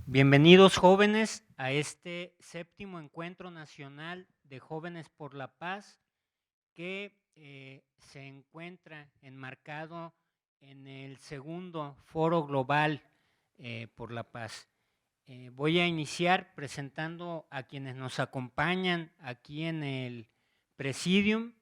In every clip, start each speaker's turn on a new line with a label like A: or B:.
A: Bienvenidos jóvenes a este séptimo encuentro nacional de Jóvenes por la Paz que se encuentra enmarcado en el segundo Foro Global por la Paz. Voy a iniciar presentando a quienes nos acompañan aquí en el Presidium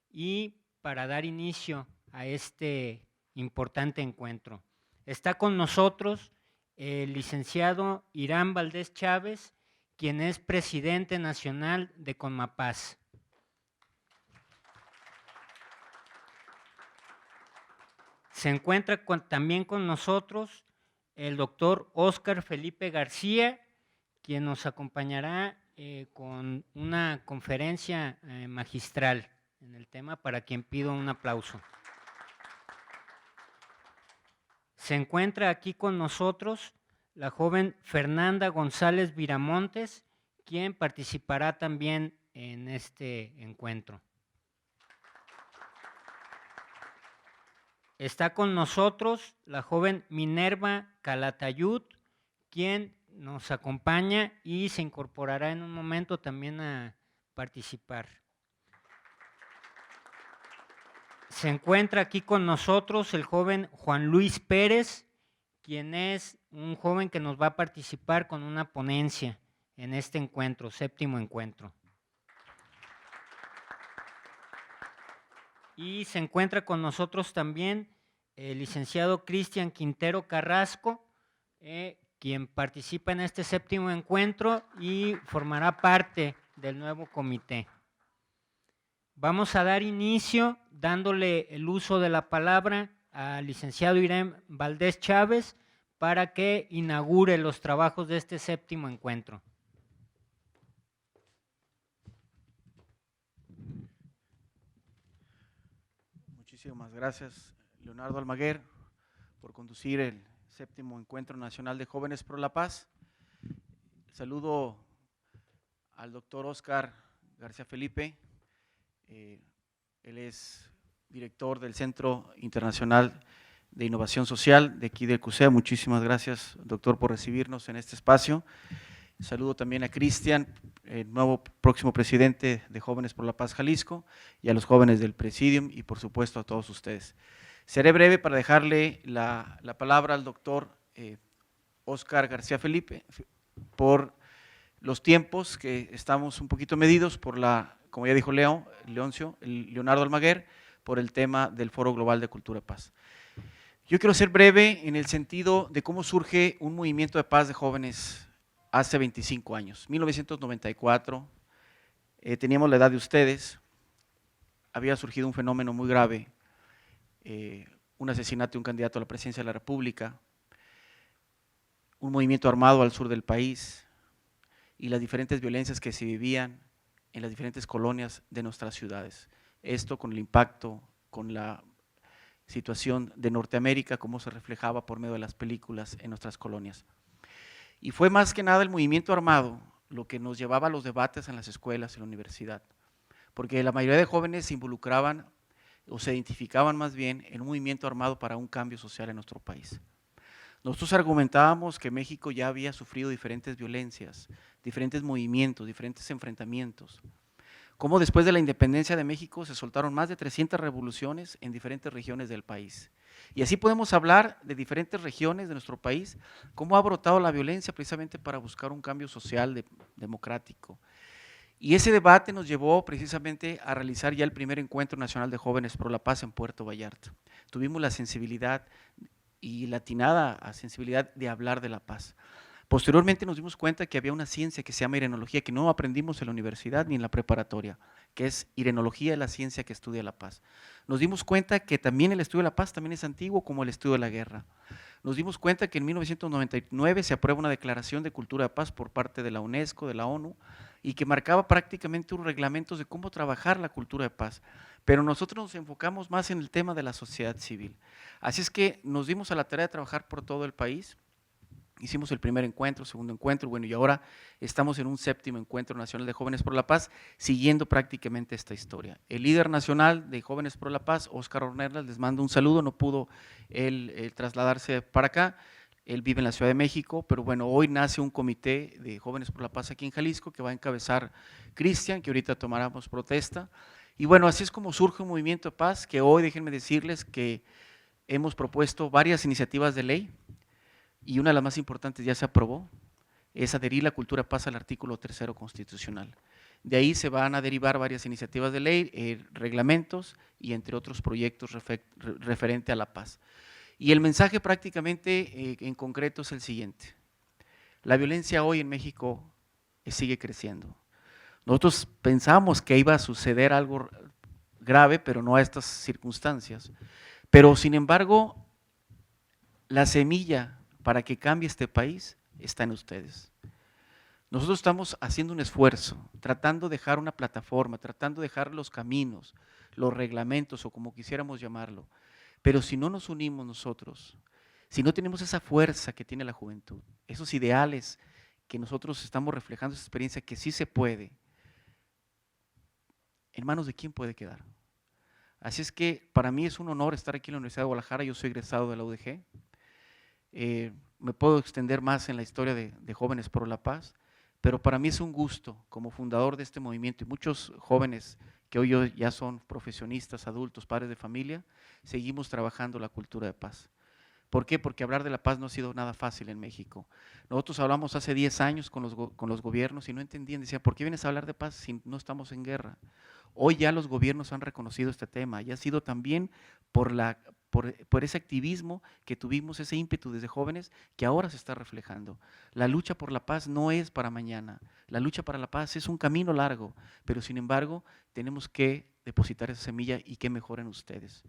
A: y para dar inicio a este importante encuentro. Está con nosotros el licenciado Irán Valdés Chávez, quien es presidente nacional de CONMAPAS. Se encuentra también con nosotros el doctor Óscar Felipe García, quien nos acompañará con una conferencia magistral en el tema, para quien pido un aplauso. Se encuentra aquí con nosotros la joven Fernanda González Viramontes, quien participará también en este encuentro. Está con nosotros la joven Minerva Calatayud, quien nos acompaña y se incorporará en un momento también a participar. Se encuentra aquí con nosotros el joven Juan Luis Pérez, quien es un joven que nos va a participar con una ponencia en este encuentro, séptimo encuentro. Y se encuentra con nosotros también el licenciado Cristian Quintero Carrasco, quien participa en este séptimo encuentro y formará parte del nuevo comité. Vamos a dar inicio dándole el uso de la palabra al licenciado Irán Valdés Chávez para que inaugure los trabajos de este séptimo encuentro.
B: Muchísimas gracias, Leonardo Almaguer, por conducir el séptimo Encuentro Nacional de Jóvenes por la Paz. Saludo al doctor Óscar García Felipe. Él es director del Centro Internacional de Innovación Social de aquí del CUSEA. Muchísimas gracias, doctor, por recibirnos en este espacio. Saludo también a Cristian, el nuevo próximo presidente de Jóvenes por la Paz Jalisco, y a los jóvenes del Presidium y por supuesto a todos ustedes. Seré breve para dejarle la palabra al doctor Óscar García Felipe por los tiempos que estamos un poquito medidos por como ya dijo Leonardo Almaguer, por el tema del Foro Global de Cultura Paz. Yo quiero ser breve en el sentido de cómo surge un movimiento de paz de jóvenes hace 25 años, 1994, teníamos la edad de ustedes, había surgido un fenómeno muy grave, un asesinato de un candidato a la presidencia de la República, un movimiento armado al sur del país y las diferentes violencias que se vivían en las diferentes colonias de nuestras ciudades. Esto con el impacto, con la situación de Norteamérica, cómo se reflejaba por medio de las películas en nuestras colonias. Y fue más que nada el movimiento armado lo que nos llevaba a los debates en las escuelas, en la universidad, porque la mayoría de jóvenes se involucraban o se identificaban más bien en un movimiento armado para un cambio social en nuestro país. Nosotros argumentábamos que México ya había sufrido diferentes violencias, diferentes movimientos, diferentes enfrentamientos, cómo después de la independencia de México se soltaron más de 300 revoluciones en diferentes regiones del país. Y así podemos hablar de diferentes regiones de nuestro país, cómo ha brotado la violencia precisamente para buscar un cambio social democrático. Y ese debate nos llevó precisamente a realizar ya el primer Encuentro Nacional de Jóvenes por la Paz en Puerto Vallarta. Tuvimos la sensibilidad y la atinada sensibilidad de hablar de la paz. Posteriormente nos dimos cuenta que había una ciencia que se llama irenología, que no aprendimos en la universidad ni en la preparatoria, que es irenología, la ciencia que estudia la paz. Nos dimos cuenta que también el estudio de la paz también es antiguo como el estudio de la guerra. Nos dimos cuenta que en 1999 se aprueba una declaración de cultura de paz por parte de la UNESCO, de la ONU, y que marcaba prácticamente unos reglamentos de cómo trabajar la cultura de paz. Pero nosotros nos enfocamos más en el tema de la sociedad civil. Así es que nos dimos a la tarea de trabajar por todo el país. Hicimos el primer encuentro, segundo encuentro, bueno, y ahora estamos en un séptimo encuentro nacional de Jóvenes por la Paz, siguiendo prácticamente esta historia. El líder nacional de Jóvenes por la Paz, Óscar Ornelas, les mando un saludo, no pudo él trasladarse para acá. Él vive en la Ciudad de México, pero bueno, hoy nace un comité de Jóvenes por la Paz aquí en Jalisco que va a encabezar Cristian, que ahorita tomáramos protesta. Y bueno, así es como surge un movimiento de paz que hoy, déjenme decirles que hemos propuesto varias iniciativas de ley y una de las más importantes ya se aprobó, es adherir la cultura de paz al artículo 3º constitucional. De ahí se van a derivar varias iniciativas de ley, reglamentos y entre otros proyectos referente a la paz. Y el mensaje prácticamente en concreto es el siguiente. La violencia hoy en México sigue creciendo. Nosotros pensamos que iba a suceder algo grave, pero no a estas circunstancias. Pero sin embargo, la semilla para que cambie este país está en ustedes. Nosotros estamos haciendo un esfuerzo, tratando de dejar una plataforma, tratando de dejar los caminos, los reglamentos o como quisiéramos llamarlo. Pero si no nos unimos nosotros, si no tenemos esa fuerza que tiene la juventud, esos ideales que nosotros estamos reflejando, esa experiencia que sí se puede, ¿en manos de quién puede quedar? Así es que para mí es un honor estar aquí en la Universidad de Guadalajara, yo soy egresado de la UDG, me puedo extender más en la historia de Jóvenes por la Paz, pero para mí es un gusto como fundador de este movimiento y muchos jóvenes que hoy ya son profesionistas, adultos, padres de familia, seguimos trabajando la cultura de paz. ¿Por qué? Porque hablar de la paz no ha sido nada fácil en México. Nosotros hablamos hace 10 años con los gobiernos y no entendían, decían, ¿por qué vienes a hablar de paz si no estamos en guerra? Hoy ya los gobiernos han reconocido este tema y ha sido también por ese activismo que tuvimos, ese ímpetu desde jóvenes que ahora se está reflejando. La lucha por la paz no es para mañana, la lucha para la paz es un camino largo, pero sin embargo tenemos que depositar esa semilla y que mejoren ustedes.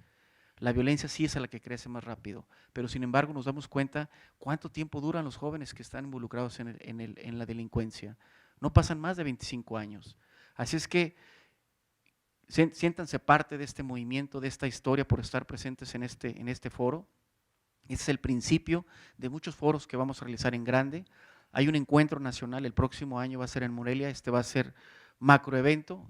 B: La violencia sí es a la que crece más rápido, pero sin embargo nos damos cuenta cuánto tiempo duran los jóvenes que están involucrados en la delincuencia. No pasan más de 25 años. Así es que siéntanse parte de este movimiento, de esta historia por estar presentes en este foro. Ese es el principio de muchos foros que vamos a realizar en grande. Hay un encuentro nacional, el próximo año va a ser en Morelia, este va a ser macroevento,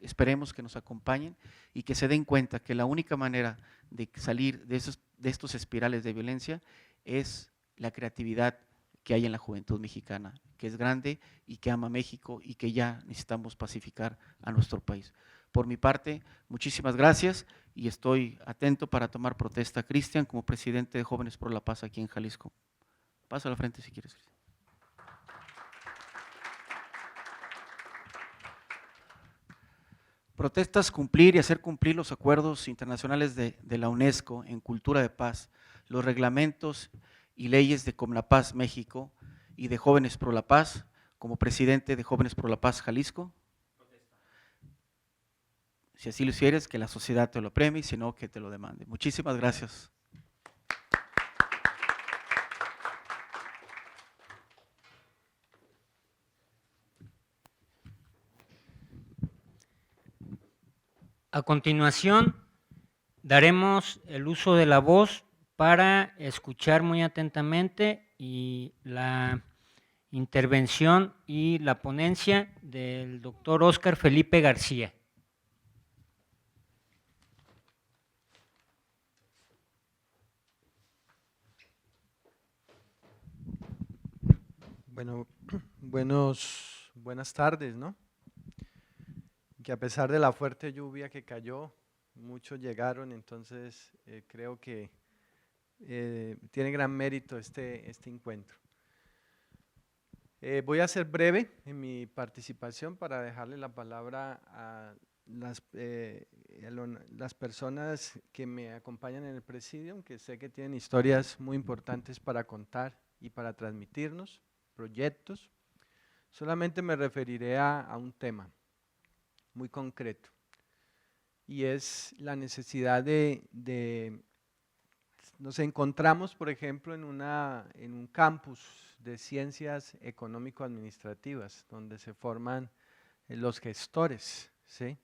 B: esperemos que nos acompañen y que se den cuenta que la única manera de salir de estos espirales de violencia es la creatividad que hay en la juventud mexicana, que es grande y que ama México y que ya necesitamos pacificar a nuestro país. Por mi parte, muchísimas gracias y estoy atento para tomar protesta. Cristian, como presidente de Jóvenes por la Paz aquí en Jalisco. Pasa a la frente si quieres, Cristian. Protestas cumplir y hacer cumplir los acuerdos internacionales de la UNESCO en cultura de paz, los reglamentos y leyes de Comnapaz México y de Jóvenes por la Paz, como presidente de Jóvenes por la Paz Jalisco. Si así lo hicieres, que la sociedad te lo premie, si no, que te lo demande. Muchísimas gracias.
A: A continuación, daremos el uso de la voz para escuchar muy atentamente y la intervención y la ponencia del doctor Óscar Felipe García.
C: Bueno, buenas tardes, ¿no? Que a pesar de la fuerte lluvia que cayó, muchos llegaron, entonces creo que tiene gran mérito este encuentro. Voy a ser breve en mi participación para dejarle la palabra a las personas que me acompañan en el presidium, que sé que tienen historias muy importantes para contar y para transmitirnos, proyectos. Solamente me referiré a un tema muy concreto y es la necesidad nos encontramos, por ejemplo, en un campus de ciencias económico-administrativas donde se forman los gestores, ¿sí?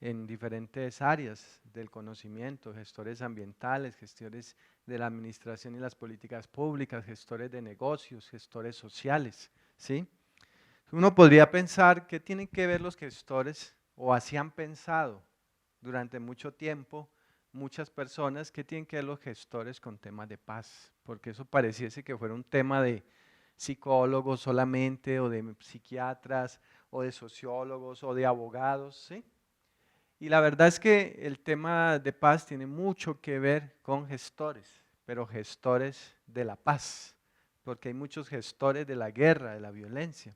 C: En diferentes áreas del conocimiento, gestores ambientales, gestores de la administración y las políticas públicas, gestores de negocios, gestores sociales, ¿sí? Uno podría pensar qué tienen que ver los gestores o así han pensado durante mucho tiempo muchas personas, ¿qué tienen que ver los gestores con temas de paz? Porque eso pareciese que fuera un tema de psicólogos solamente, o de psiquiatras, o de sociólogos, o de abogados, ¿sí? Y la verdad es que el tema de paz tiene mucho que ver con gestores, pero gestores de la paz, porque hay muchos gestores de la guerra, de la violencia.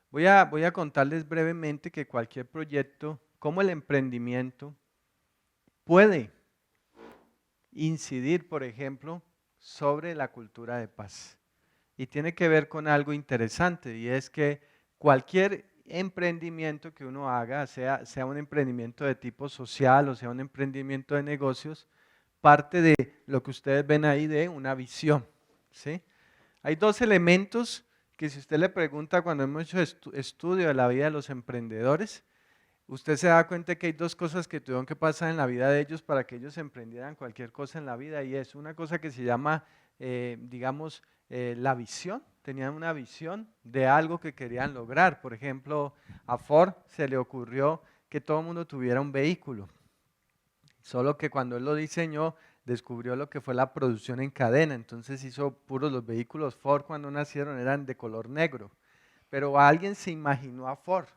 C: Voy a contarles brevemente que cualquier proyecto, como el emprendimiento, puede incidir, por ejemplo, sobre la cultura de paz. Y tiene que ver con algo interesante, y es que cualquier emprendimiento que uno haga, sea un emprendimiento de tipo social o sea un emprendimiento de negocios, parte de lo que ustedes ven ahí de una visión, ¿sí? Hay dos elementos que si usted le pregunta cuando hemos hecho estudio de la vida de los emprendedores, usted se da cuenta que hay dos cosas que tuvieron que pasar en la vida de ellos para que ellos emprendieran cualquier cosa en la vida, y es una cosa que se llama, digamos, la visión. Tenían una visión de algo que querían lograr. Por ejemplo, a Ford se le ocurrió que todo el mundo tuviera un vehículo, solo que cuando él lo diseñó, descubrió lo que fue la producción en cadena, entonces hizo puros los vehículos Ford cuando nacieron eran de color negro, pero alguien se imaginó a Ford.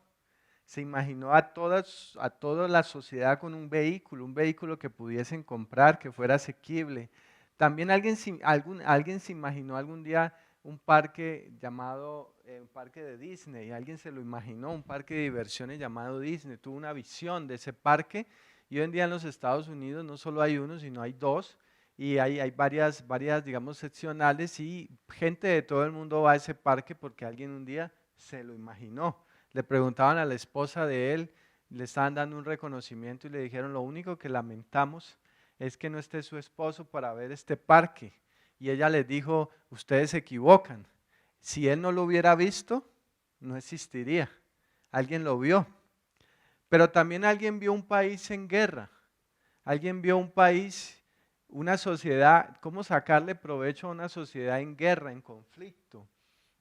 C: Se imaginó a toda la sociedad con un vehículo que pudiesen comprar, que fuera asequible. También alguien se imaginó algún día un parque llamado un parque de Disney, alguien se lo imaginó, un parque de diversiones llamado Disney, tuvo una visión de ese parque, y hoy en día en los Estados Unidos no solo hay uno, sino hay dos, y hay varias, digamos, seccionales, y gente de todo el mundo va a ese parque porque alguien un día se lo imaginó. Le preguntaban a la esposa de él, le estaban dando un reconocimiento y le dijeron, lo único que lamentamos es que no esté su esposo para ver este parque. Y ella les dijo, ustedes se equivocan. Si él no lo hubiera visto, no existiría. Alguien lo vio. Pero también alguien vio un país en guerra. Alguien vio un país, una sociedad, cómo sacarle provecho a una sociedad en guerra, en conflicto.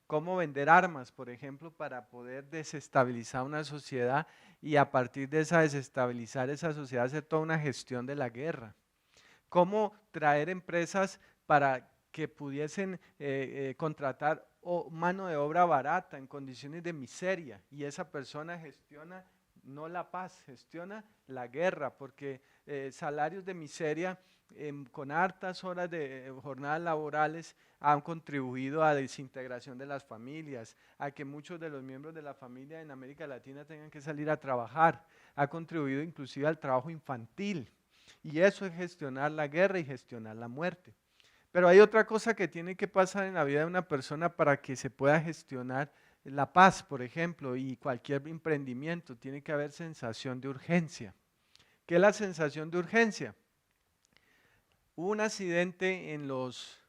C: Cómo vender armas, por ejemplo, para poder desestabilizar una sociedad, y a partir de desestabilizar esa sociedad hacer toda una gestión de la guerra. Cómo traer empresas para que pudiesen contratar mano de obra barata en condiciones de miseria, y esa persona gestiona no la paz, gestiona la guerra, porque salarios de miseria con hartas horas de jornadas laborales han contribuido a la desintegración de las familias, a que muchos de los miembros de la familia en América Latina tengan que salir a trabajar, ha contribuido inclusive al trabajo infantil, y eso es gestionar la guerra y gestionar la muerte. Pero hay otra cosa que tiene que pasar en la vida de una persona para que se pueda gestionar la paz, por ejemplo, y cualquier emprendimiento. Tiene que haber sensación de urgencia. ¿Qué es la sensación de urgencia? Hubo un accidente en los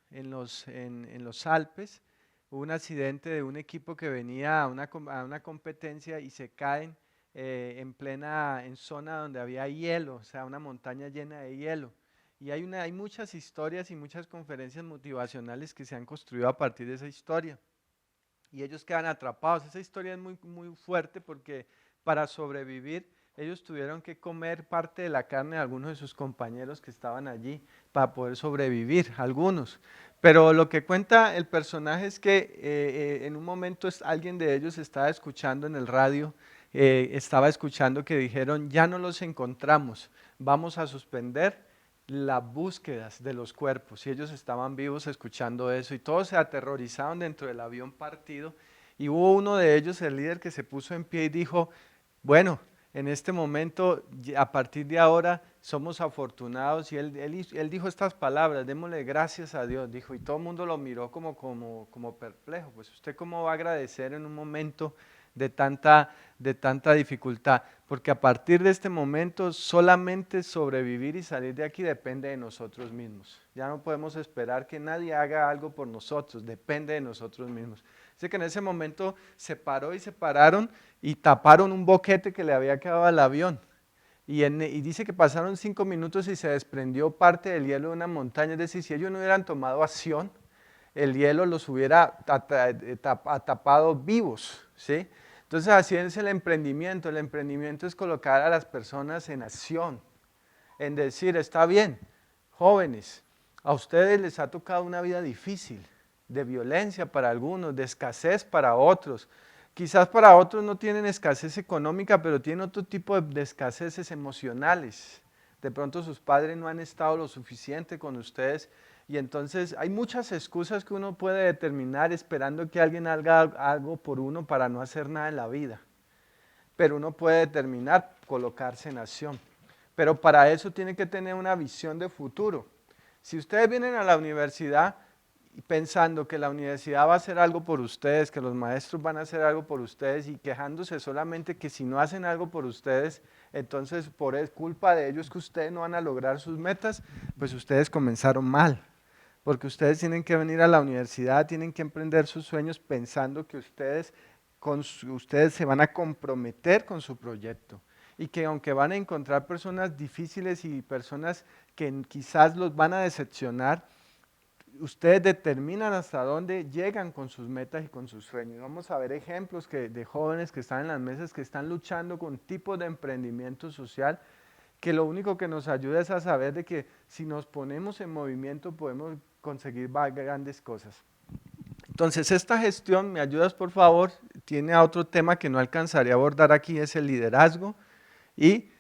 C: Alpes, hubo un accidente de un equipo que venía a una competencia y se caen en zona donde había hielo, o sea, una montaña llena de hielo. Y hay muchas historias y muchas conferencias motivacionales que se han construido a partir de esa historia. Y ellos quedan atrapados. Esa historia es muy, muy fuerte porque para sobrevivir ellos tuvieron que comer parte de la carne de algunos de sus compañeros que estaban allí para poder sobrevivir, algunos. Pero lo que cuenta el personaje es que en un momento alguien de ellos estaba escuchando en el radio, estaba escuchando que dijeron, ya no los encontramos, vamos a suspender las búsquedas de los cuerpos, y ellos estaban vivos escuchando eso, y todos se aterrorizaron dentro del avión partido, y hubo uno de ellos, el líder, que se puso en pie y dijo, bueno, en este momento, a partir de ahora, somos afortunados, y él dijo estas palabras, démosle gracias a Dios, dijo, y todo el mundo lo miró como perplejo, pues usted cómo va a agradecer en un momento de tanta dificultad, porque a partir de este momento solamente sobrevivir y salir de aquí depende de nosotros mismos. Ya no podemos esperar que nadie haga algo por nosotros, depende de nosotros mismos. Así que en ese momento se paró y se pararon y taparon un boquete que le había quedado al avión. Y dice que pasaron 5 minutos y se desprendió parte del hielo de una montaña, es decir, si ellos no hubieran tomado acción, el hielo los hubiera tapado vivos, ¿sí? Entonces así es el emprendimiento es colocar a las personas en acción. en decir, está bien, jóvenes, a ustedes les ha tocado una vida difícil, de violencia para algunos, de escasez para otros. Quizás para otros no tienen escasez económica, pero tienen otro tipo de escaseces emocionales. De pronto sus padres no han estado lo suficiente con ustedes y entonces hay muchas excusas que uno puede determinar esperando que alguien haga algo por uno para no hacer nada en la vida. Pero uno puede determinar colocarse en acción. Pero para eso tiene que tener una visión de futuro. Si ustedes vienen a la universidad pensando que la universidad va a hacer algo por ustedes, que los maestros van a hacer algo por ustedes y quejándose solamente que si no hacen algo por ustedes, entonces por culpa de ellos que ustedes no van a lograr sus metas, pues ustedes comenzaron mal. Porque ustedes tienen que venir a la universidad, tienen que emprender sus sueños pensando que ustedes se van a comprometer con su proyecto y que aunque van a encontrar personas difíciles y personas que quizás los van a decepcionar, ustedes determinan hasta dónde llegan con sus metas y con sus sueños. Vamos a ver ejemplos de jóvenes que están en las mesas, que están luchando con tipos de emprendimiento social, que lo único que nos ayuda es a saber de que si nos ponemos en movimiento podemos conseguir grandes cosas. Entonces, esta gestión, ¿me ayudas por favor? Tiene a otro tema que no alcanzaré a abordar aquí, es el liderazgo y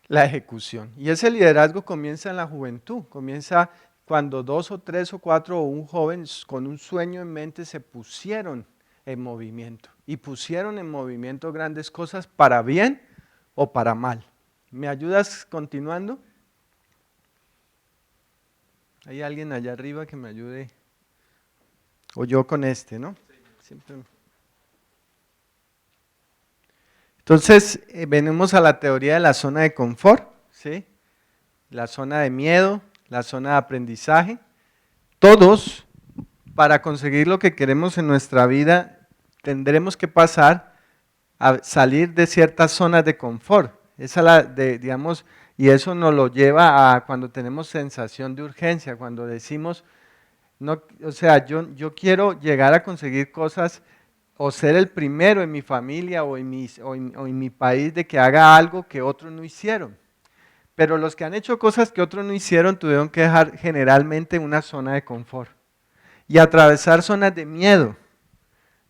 C: la ejecución. Y ese liderazgo comienza en la juventud, comienza cuando 2 o 3 o 4 o un joven con un sueño en mente se pusieron en movimiento y pusieron en movimiento grandes cosas para bien o para mal. ¿Me ayudas continuando? ¿Hay alguien allá arriba que me ayude? O yo con este, ¿no? Siempre. Entonces, venimos a la teoría de la zona de confort, ¿sí? La zona de miedo, la zona de aprendizaje. Todos, para conseguir lo que queremos en nuestra vida, tendremos que pasar a salir de ciertas zonas de confort. Digamos, y eso nos lo lleva a cuando tenemos sensación de urgencia, cuando decimos, no, o sea, yo quiero llegar a conseguir cosas o ser el primero en mi familia o en mi país de que haga algo que otros no hicieron. Pero los que han hecho cosas que otros no hicieron tuvieron que dejar generalmente una zona de confort y atravesar zonas de miedo,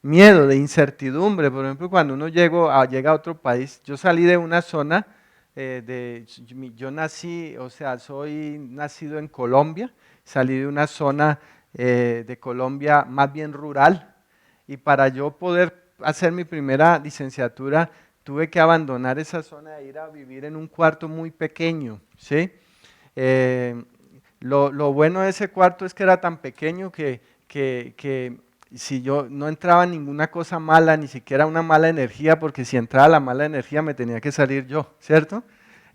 C: de incertidumbre. Por ejemplo, cuando uno llega a otro país, yo salí de una zona, yo nací, o sea, soy nacido en Colombia, salí de una zona de Colombia más bien rural y para yo poder hacer mi primera licenciatura tuve que abandonar esa zona e ir a vivir en un cuarto muy pequeño, ¿sí? Lo bueno de ese cuarto es que era tan pequeño que si yo no entraba ninguna cosa mala, ni siquiera una mala energía, porque si entraba la mala energía me tenía que salir yo, ¿cierto?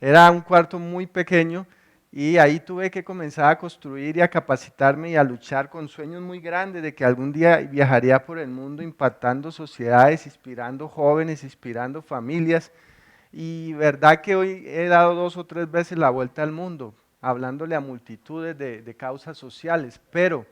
C: Era un cuarto muy pequeño y ahí tuve que comenzar a construir y a capacitarme y a luchar con sueños muy grandes de que algún día viajaría por el mundo impactando sociedades, inspirando jóvenes, inspirando familias. Y verdad que hoy he dado 2 o 3 veces la vuelta al mundo, hablándole a multitudes de causas sociales, pero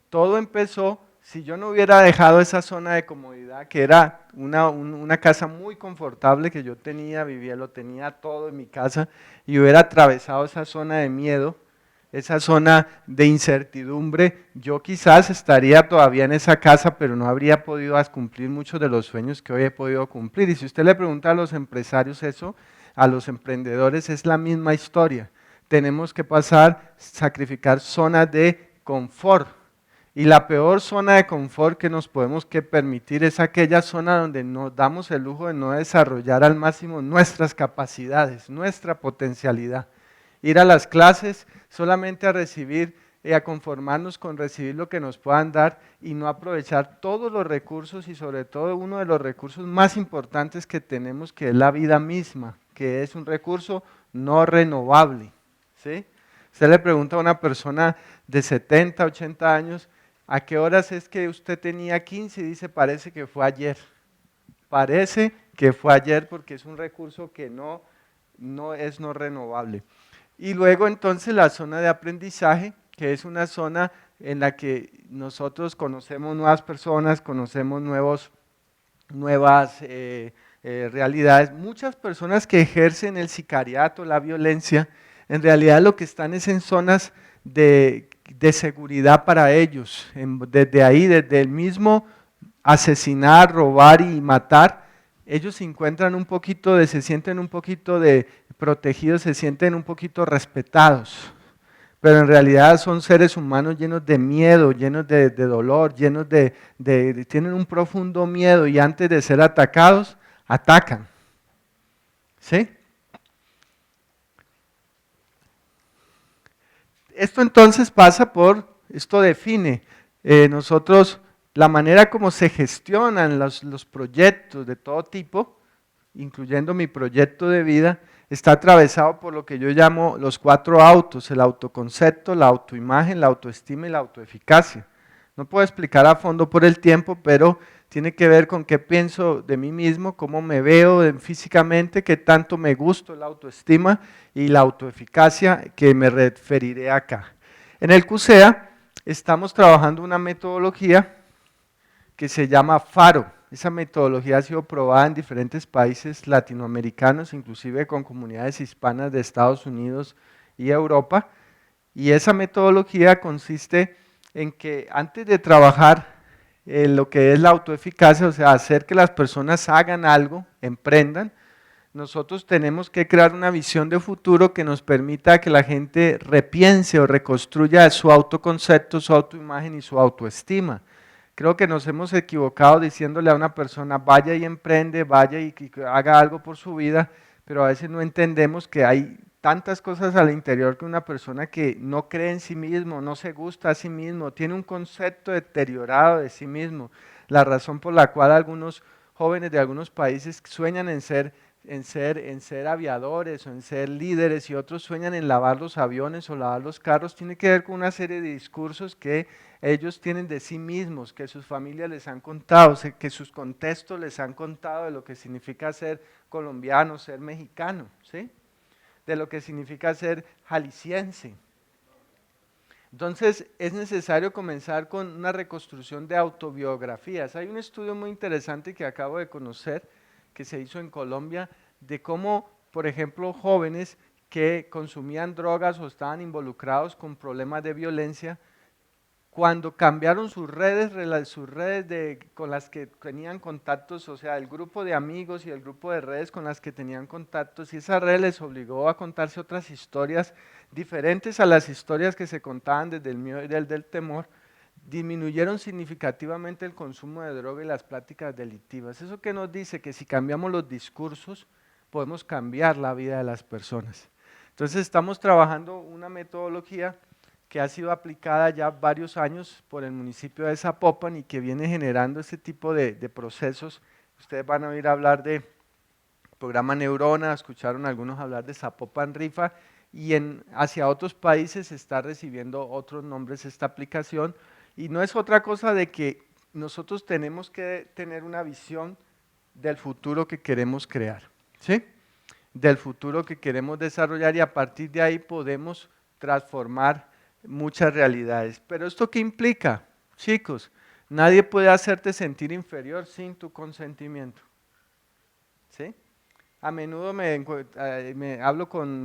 C: todo empezó, si yo no hubiera dejado esa zona de comodidad, que era una casa muy confortable que yo tenía, lo tenía todo en mi casa, y hubiera atravesado esa zona de miedo, esa zona de incertidumbre, yo quizás estaría todavía en esa casa, pero no habría podido cumplir muchos de los sueños que hoy he podido cumplir. Y si usted le pregunta a los empresarios eso, a los emprendedores, es la misma historia. Tenemos que sacrificar zonas de confort. Y la peor zona de confort que nos podemos permitir es aquella zona donde nos damos el lujo de no desarrollar al máximo nuestras capacidades, nuestra potencialidad. Ir a las clases solamente a recibir y a conformarnos con recibir lo que nos puedan dar y no aprovechar todos los recursos y sobre todo uno de los recursos más importantes que tenemos, que es la vida misma, que es un recurso no renovable, ¿sí? Usted le pregunta a una persona de 70, 80 años, ¿a qué horas es que usted tenía 15? Y dice, parece que fue ayer. Parece que fue ayer porque es un recurso que no es no renovable. Y luego entonces la zona de aprendizaje, que es una zona en la que nosotros conocemos nuevas personas, conocemos nuevas realidades. Muchas personas que ejercen el sicariato, la violencia, En realidad lo que están es en zonas de seguridad para ellos. Desde ahí, desde el mismo asesinar, robar y matar, ellos se encuentran un poquito se sienten un poquito de protegidos, se sienten un poquito respetados. Pero en realidad son seres humanos llenos de miedo, llenos de dolor, llenos tienen un profundo miedo y antes de ser atacados, atacan. ¿Sí? Esto entonces esto define nosotros la manera como se gestionan los proyectos de todo tipo, incluyendo mi proyecto de vida, está atravesado por lo que yo llamo los 4 autos: el autoconcepto, la autoimagen, la autoestima y la autoeficacia. No puedo explicar a fondo por el tiempo, pero tiene que ver con qué pienso de mí mismo, cómo me veo físicamente, qué tanto me gusto, la autoestima y la autoeficacia, que me referiré acá. En el CUSEA estamos trabajando una metodología que se llama FARO. Esa metodología ha sido probada en diferentes países latinoamericanos, inclusive con comunidades hispanas de Estados Unidos y Europa. Y esa metodología consiste en que antes de trabajar lo que es la autoeficacia, o sea, hacer que las personas hagan algo, emprendan, nosotros tenemos que crear una visión de futuro que nos permita que la gente repiense o reconstruya su autoconcepto, su autoimagen y su autoestima. Creo que nos hemos equivocado diciéndole a una persona vaya y emprende, vaya y haga algo por su vida, pero a veces no entendemos que hay tantas cosas al interior que una persona que no cree en sí mismo, no se gusta a sí mismo, tiene un concepto deteriorado de sí mismo. La razón por la cual algunos jóvenes de algunos países sueñan en ser aviadores o en ser líderes y otros sueñan en lavar los aviones o lavar los carros, tiene que ver con una serie de discursos que ellos tienen de sí mismos, que sus familias les han contado, que sus contextos les han contado de lo que significa ser colombiano, ser mexicano, ¿sí? De lo que significa ser jalisciense. Entonces es necesario comenzar con una reconstrucción de autobiografías. Hay un estudio muy interesante que acabo de conocer, que se hizo en Colombia, de cómo, por ejemplo, jóvenes que consumían drogas o estaban involucrados con problemas de violencia, cuando cambiaron sus redes con las que tenían contactos, o sea, el grupo de amigos y el grupo de redes con las que tenían contactos, y esa red les obligó a contarse otras historias diferentes a las historias que se contaban desde el miedo y del temor, disminuyeron significativamente el consumo de droga y las prácticas delictivas. ¿Eso qué nos dice? Que si cambiamos los discursos, podemos cambiar la vida de las personas. Entonces estamos trabajando una metodología que ha sido aplicada ya varios años por el municipio de Zapopan y que viene generando este tipo de procesos. Ustedes van a oír hablar de programa Neurona, escucharon algunos hablar de Zapopan Rifa, y hacia otros países está recibiendo otros nombres esta aplicación, y no es otra cosa de que nosotros tenemos que tener una visión del futuro que queremos crear, ¿sí? Del futuro que queremos desarrollar, y a partir de ahí podemos transformar muchas realidades. Pero ¿esto qué implica? Chicos, nadie puede hacerte sentir inferior sin tu consentimiento, ¿sí? A menudo me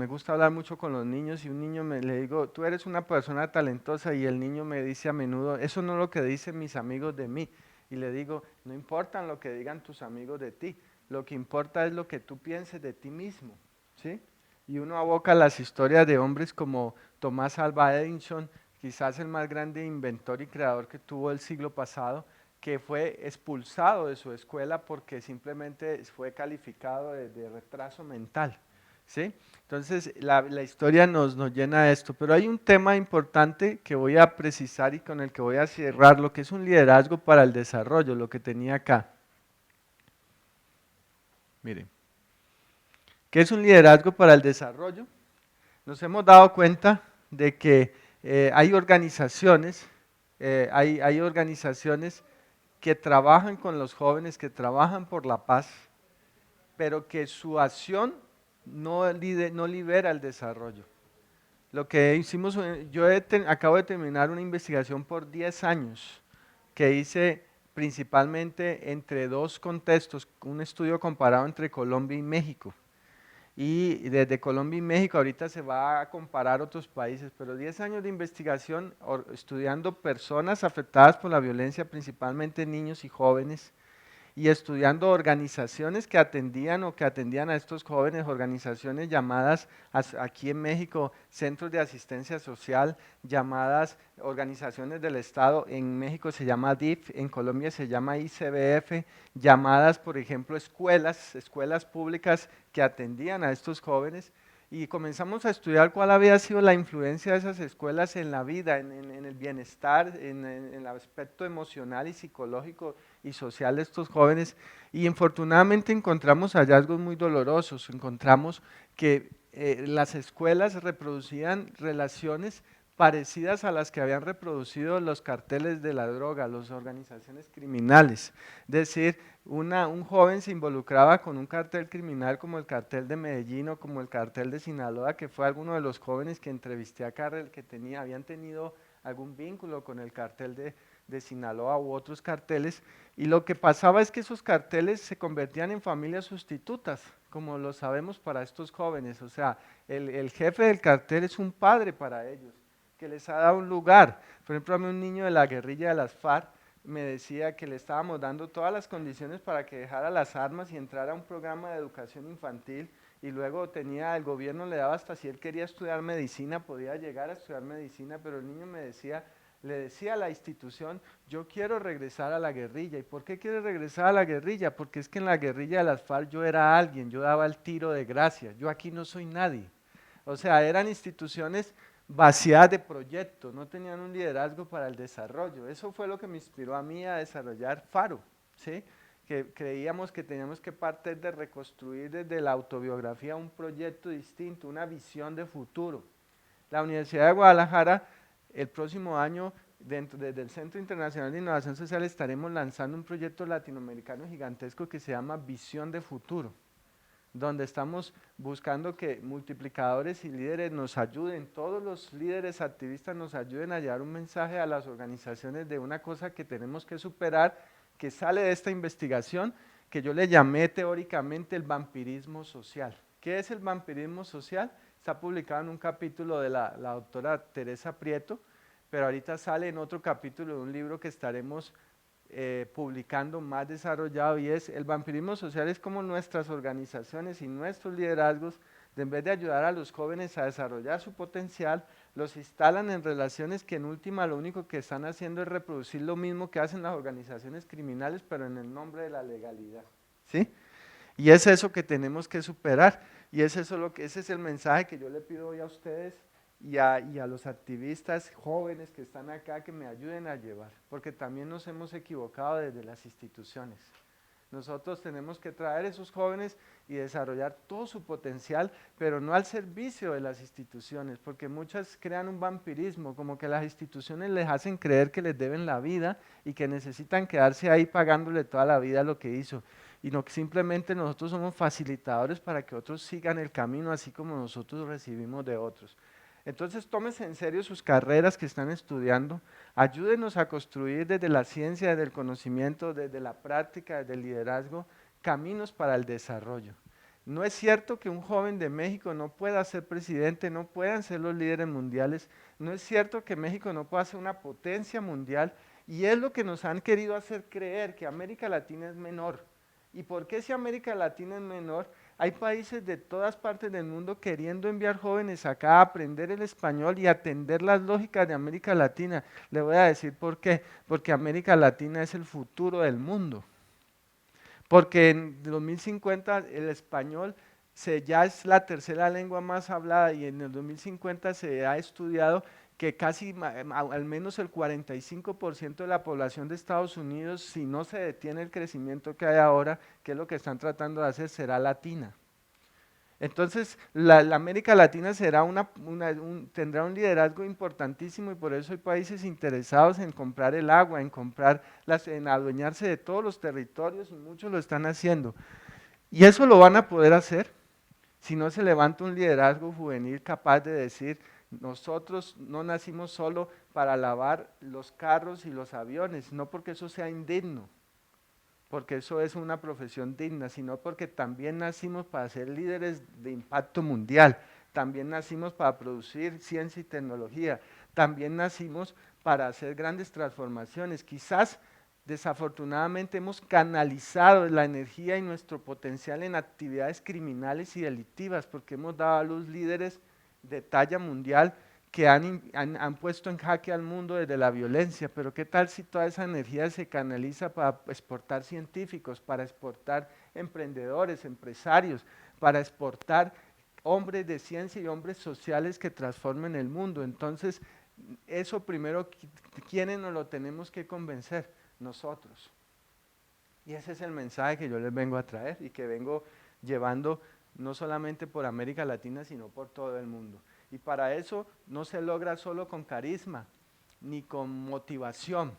C: gusta hablar mucho con los niños, y un niño le digo, tú eres una persona talentosa, y el niño me dice a menudo, eso no es lo que dicen mis amigos de mí, y le digo, no importa lo que digan tus amigos de ti, lo que importa es lo que tú pienses de ti mismo, ¿sí? Y uno aboca las historias de hombres como Thomas Alva Edison, quizás el más grande inventor y creador que tuvo el siglo pasado, que fue expulsado de su escuela porque simplemente fue calificado de retraso mental, ¿sí? Entonces la historia nos llena de esto, pero hay un tema importante que voy a precisar y con el que voy a cerrar, lo que es un liderazgo para el desarrollo, lo que tenía acá. Miren, ¿qué es un liderazgo para el desarrollo? Nos hemos dado cuenta de que hay organizaciones que trabajan con los jóvenes, que trabajan por la paz, pero que su acción no libera el desarrollo. Lo que hicimos, acabo de terminar una investigación por 10 años que hice principalmente entre dos contextos, un estudio comparado entre Colombia y México. y desde Colombia y México ahorita se va a comparar otros países, pero 10 años de investigación estudiando personas afectadas por la violencia, principalmente niños y jóvenes, y estudiando organizaciones que atendían o que atendían a estos jóvenes, organizaciones llamadas aquí en México centros de asistencia social, llamadas organizaciones del Estado, en México se llama DIF, en Colombia se llama ICBF, llamadas por ejemplo escuelas públicas que atendían a estos jóvenes. Y comenzamos a estudiar cuál había sido la influencia de esas escuelas en la vida, en el bienestar, en el aspecto emocional y psicológico y social de estos jóvenes. Y infortunadamente encontramos hallazgos muy dolorosos. Encontramos que las escuelas reproducían relaciones parecidas a las que habían reproducido los carteles de la droga, las organizaciones criminales. Es decir, un joven se involucraba con un cartel criminal como el cartel de Medellín o como el cartel de Sinaloa, que fue alguno de los jóvenes que entrevisté acá, que habían tenido algún vínculo con el cartel de Sinaloa u otros carteles, y lo que pasaba es que esos carteles se convertían en familias sustitutas, como lo sabemos para estos jóvenes. O sea, el jefe del cartel es un padre para ellos, que les ha dado un lugar. Por ejemplo, a mí un niño de la guerrilla de las FARC me decía que le estábamos dando todas las condiciones para que dejara las armas y entrara a un programa de educación infantil, y luego el gobierno le daba hasta si él quería estudiar medicina, podía llegar a estudiar medicina, pero el niño le decía a la institución, yo quiero regresar a la guerrilla. ¿Y por qué quiere regresar a la guerrilla? Porque es que en la guerrilla de las FARC yo era alguien, yo daba el tiro de gracia, yo aquí no soy nadie. O sea, eran instituciones vaciadas de proyectos, no tenían un liderazgo para el desarrollo. Eso fue lo que me inspiró a mí a desarrollar Faro, ¿sí? Que creíamos que teníamos que partir de reconstruir desde la autobiografía un proyecto distinto, una visión de futuro. La Universidad de Guadalajara, el próximo año, desde el Centro Internacional de Innovación Social, estaremos lanzando un proyecto latinoamericano gigantesco que se llama Visión de Futuro, donde estamos buscando que multiplicadores y líderes nos ayuden, todos los líderes activistas nos ayuden a llevar un mensaje a las organizaciones de una cosa que tenemos que superar, que sale de esta investigación, que yo le llamé teóricamente el vampirismo social. ¿Qué es el vampirismo social? Está publicado en un capítulo de la doctora Teresa Prieto, pero ahorita sale en otro capítulo de un libro que estaremos publicando más desarrollado, y es el vampirismo social. Es como nuestras organizaciones y nuestros liderazgos, en vez de ayudar a los jóvenes a desarrollar su potencial, los instalan en relaciones que en última lo único que están haciendo es reproducir lo mismo que hacen las organizaciones criminales, pero en el nombre de la legalidad, ¿sí? Y es eso que tenemos que superar, y ese es el mensaje que yo le pido hoy a ustedes y a los activistas jóvenes que están acá, que me ayuden a llevar, porque también nos hemos equivocado desde las instituciones. Nosotros tenemos que traer a esos jóvenes y desarrollar todo su potencial, pero no al servicio de las instituciones, porque muchas crean un vampirismo, como que las instituciones les hacen creer que les deben la vida y que necesitan quedarse ahí pagándole toda la vida lo que hizo, y no que simplemente nosotros somos facilitadores para que otros sigan el camino así como nosotros recibimos de otros. Entonces tómense en serio sus carreras que están estudiando, ayúdenos a construir desde la ciencia, desde el conocimiento, desde la práctica, desde el liderazgo, caminos para el desarrollo. No es cierto que un joven de México no pueda ser presidente, no puedan ser los líderes mundiales, no es cierto que México no pueda ser una potencia mundial, y es lo que nos han querido hacer creer, que América Latina es menor. ¿Y por qué si América Latina es menor? Hay países de todas partes del mundo queriendo enviar jóvenes acá a aprender el español y atender las lógicas de América Latina. Le voy a decir por qué. Porque América Latina es el futuro del mundo. Porque en 2050 el español ya es la tercera lengua más hablada, y en el 2050 se ha estudiado que casi al menos el 45% de la población de Estados Unidos, si no se detiene el crecimiento que hay ahora, que es lo que están tratando de hacer, será latina. Entonces, la América Latina tendrá un liderazgo importantísimo, y por eso hay países interesados en comprar el agua, en adueñarse de todos los territorios, y muchos lo están haciendo. Y eso lo van a poder hacer si no se levanta un liderazgo juvenil capaz de decir, nosotros no nacimos solo para lavar los carros y los aviones, no porque eso sea indigno, porque eso es una profesión digna, sino porque también nacimos para ser líderes de impacto mundial, también nacimos para producir ciencia y tecnología, también nacimos para hacer grandes transformaciones. Quizás desafortunadamente hemos canalizado la energía y nuestro potencial en actividades criminales y delictivas, porque hemos dado a luz líderes de talla mundial que han puesto en jaque al mundo desde la violencia, pero ¿qué tal si toda esa energía se canaliza para exportar científicos, para exportar emprendedores, empresarios, para exportar hombres de ciencia y hombres sociales que transformen el mundo? Entonces, eso primero, ¿quiénes nos lo tenemos que convencer? Nosotros. Y ese es el mensaje que yo les vengo a traer y que vengo llevando no solamente por América Latina, sino por todo el mundo. Y para eso no se logra solo con carisma, ni con motivación,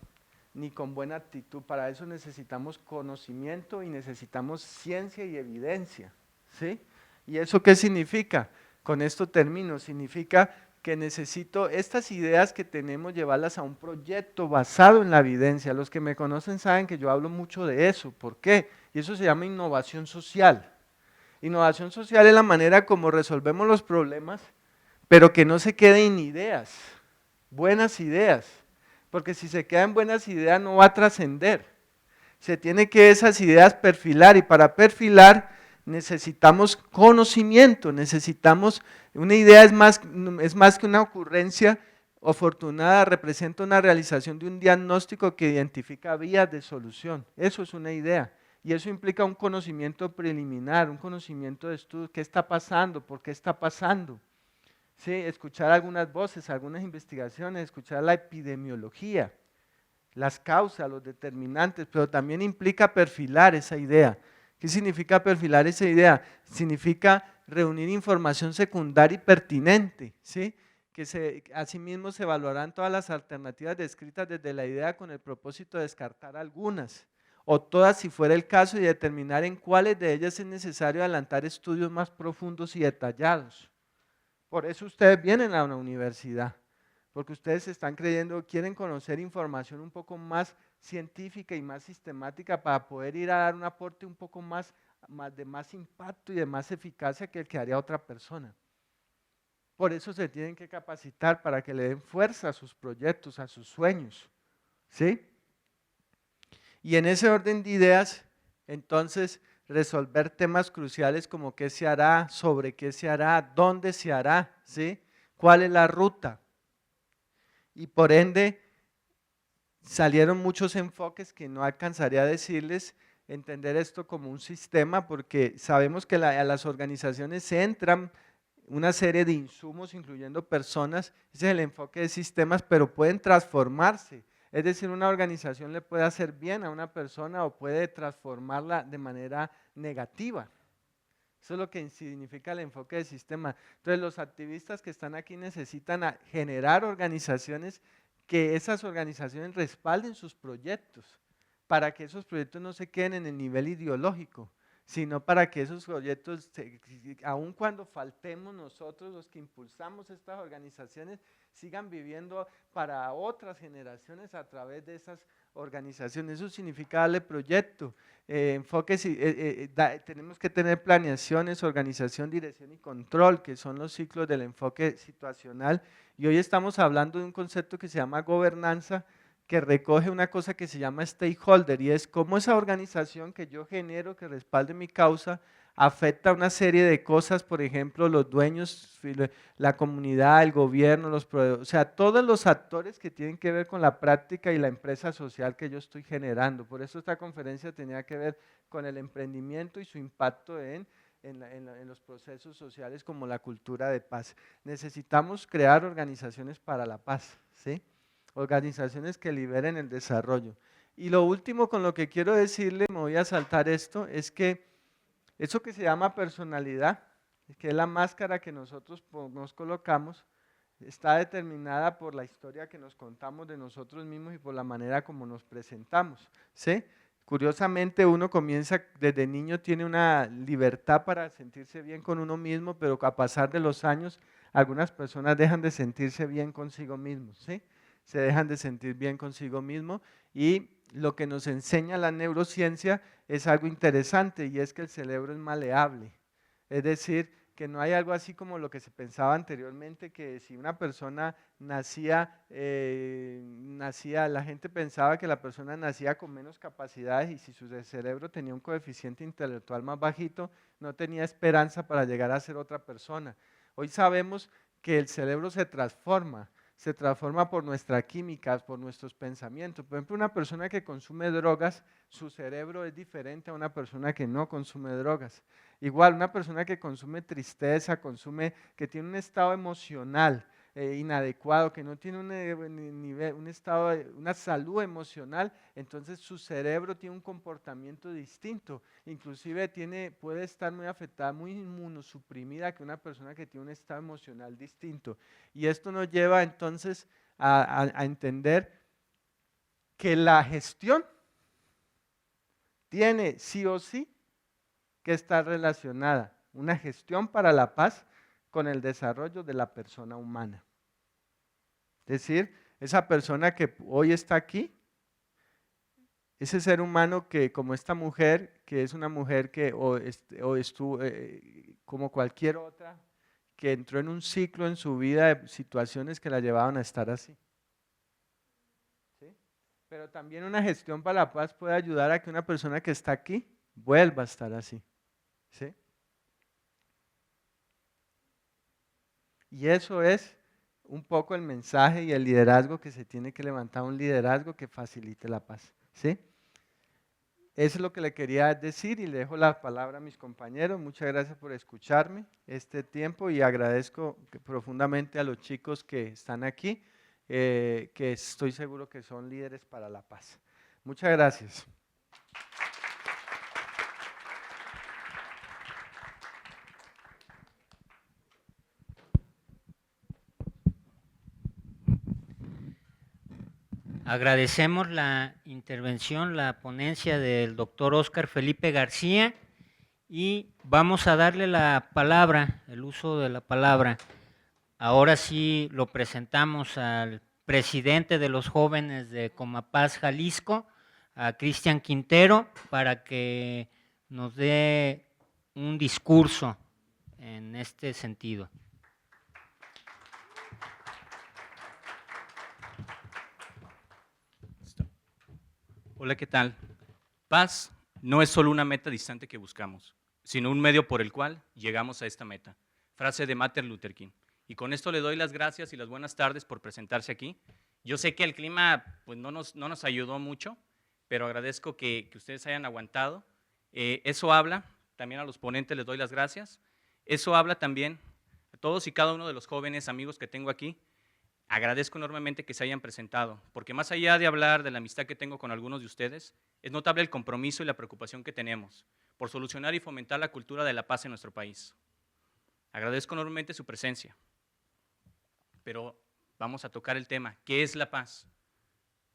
C: ni con buena actitud. Para eso necesitamos conocimiento y necesitamos ciencia y evidencia, ¿sí? ¿Y eso qué significa? Con esto termino, significa que necesito estas ideas que tenemos llevarlas a un proyecto basado en la evidencia. Los que me conocen saben que yo hablo mucho de eso. ¿Por qué? Y eso se llama innovación social. Innovación social es la manera como resolvemos los problemas, pero que no se queden ideas, buenas ideas, porque si se quedan buenas ideas no va a trascender. Se tiene que esas ideas perfilar, y para perfilar necesitamos conocimiento, necesitamos, una idea es más que una ocurrencia afortunada, representa una realización de un diagnóstico que identifica vías de solución. Eso es una idea. Y eso implica un conocimiento preliminar, un conocimiento de estudio, qué está pasando, por qué está pasando. Sí, escuchar algunas voces, algunas investigaciones, escuchar la epidemiología, las causas, los determinantes, pero también implica perfilar esa idea. ¿Qué significa perfilar esa idea? Significa reunir información secundaria y pertinente, ¿sí? Que asimismo se evaluarán todas las alternativas descritas desde la idea con el propósito de descartar algunas, o todas si fuera el caso, y determinar en cuáles de ellas es necesario adelantar estudios más profundos y detallados. Por eso ustedes vienen a una universidad, porque ustedes están creyendo, quieren conocer información un poco más científica y más sistemática para poder ir a dar un aporte un poco de más impacto y de más eficacia que el que haría otra persona. Por eso se tienen que capacitar para que le den fuerza a sus proyectos, a sus sueños, ¿sí? Y en ese orden de ideas, entonces, resolver temas cruciales como qué se hará, sobre qué se hará, dónde se hará, ¿sí? ¿Cuál es la ruta? Y por ende, salieron muchos enfoques que no alcanzaría a decirles, entender esto como un sistema, porque sabemos que a las organizaciones se entran una serie de insumos, incluyendo personas, ese es el enfoque de sistemas, pero pueden transformarse. Es decir, una organización le puede hacer bien a una persona o puede transformarla de manera negativa. Eso es lo que significa el enfoque de sistema. Entonces, los activistas que están aquí necesitan generar organizaciones, que esas organizaciones respalden sus proyectos, para que esos proyectos no se queden en el nivel ideológico, sino para que esos proyectos, aun cuando faltemos nosotros los que impulsamos estas organizaciones, sigan viviendo para otras generaciones a través de esas organizaciones. Eso significa darle proyecto, enfoques, tenemos que tener planeaciones, organización, dirección y control, que son los ciclos del enfoque situacional. Y hoy estamos hablando de un concepto que se llama gobernanza, que recoge una cosa que se llama stakeholder, y es cómo esa organización que yo genero, que respalde mi causa, afecta a una serie de cosas, por ejemplo, los dueños, la comunidad, el gobierno, los proveedores, o sea, todos los actores que tienen que ver con la práctica y la empresa social que yo estoy generando. Por eso esta conferencia tenía que ver con el emprendimiento y su impacto en los procesos sociales como la cultura de paz. Necesitamos crear organizaciones para la paz, ¿sí? Organizaciones que lideren el desarrollo. Y lo último con lo que quiero decirle, me voy a saltar esto, es que eso que se llama personalidad, que es la máscara que nosotros nos colocamos, está determinada por la historia que nos contamos de nosotros mismos y por la manera como nos presentamos, ¿sí? Curiosamente, uno comienza, desde niño tiene una libertad para sentirse bien con uno mismo, pero a pasar de los años, algunas personas dejan de sentirse bien consigo mismos, ¿sí? Se dejan de sentir bien consigo mismo y lo que nos enseña la neurociencia es algo interesante, y es que el cerebro es maleable. Es decir, que no hay algo así como lo que se pensaba anteriormente, que si una persona nacía, la gente pensaba que la persona nacía con menos capacidades, y si su cerebro tenía un coeficiente intelectual más bajito, no tenía esperanza para llegar a ser otra persona. Hoy sabemos que el cerebro se transforma por nuestra química, por nuestros pensamientos. Por ejemplo, una persona que consume drogas, su cerebro es diferente a una persona que no consume drogas. Igual, una persona que consume tristeza, que tiene un estado emocional inadecuado, que no tiene una salud emocional, entonces su cerebro tiene un comportamiento distinto. Inclusive puede estar muy afectada, muy inmunosuprimida que una persona que tiene un estado emocional distinto. Y esto nos lleva entonces a entender que la gestión tiene sí o sí que estar relacionada, una gestión para la paz, con el desarrollo de la persona humana. Es decir, esa persona que hoy está aquí, ese ser humano que, como esta mujer, que es una mujer que estuvo como cualquier otra, que entró en un ciclo en su vida de situaciones que la llevaban a estar así. ¿Sí? Pero también una gestión para la paz puede ayudar a que una persona que está aquí vuelva a estar así. ¿Sí? Y eso es un poco el mensaje y el liderazgo que se tiene que levantar, un liderazgo que facilite la paz. ¿Sí? Eso es lo que le quería decir, y le dejo la palabra a mis compañeros. Muchas gracias por escucharme este tiempo, y agradezco profundamente a los chicos que están aquí, que estoy seguro que son líderes para la paz. Muchas gracias.
A: Agradecemos la intervención, la ponencia del doctor Óscar Felipe García, y vamos a darle la palabra, el uso de la palabra. Ahora sí lo presentamos al presidente de los jóvenes de Comapaz, Jalisco, a Cristian Quintero, para que nos dé un discurso en este sentido.
D: Hola, ¿qué tal? Paz no es solo una meta distante que buscamos, sino un medio por el cual llegamos a esta meta. Frase de Martin Luther King. Y con esto le doy las gracias y las buenas tardes por presentarse aquí. Yo sé que el clima pues, no nos ayudó mucho, pero agradezco que ustedes hayan aguantado. Eso habla, también a los ponentes les doy las gracias. Eso habla también a todos y cada uno de los jóvenes amigos que tengo aquí. Agradezco enormemente que se hayan presentado, porque más allá de hablar de la amistad que tengo con algunos de ustedes, es notable el compromiso y la preocupación que tenemos por solucionar y fomentar la cultura de la paz en nuestro país. Agradezco enormemente su presencia, pero vamos a tocar el tema, ¿qué es la paz?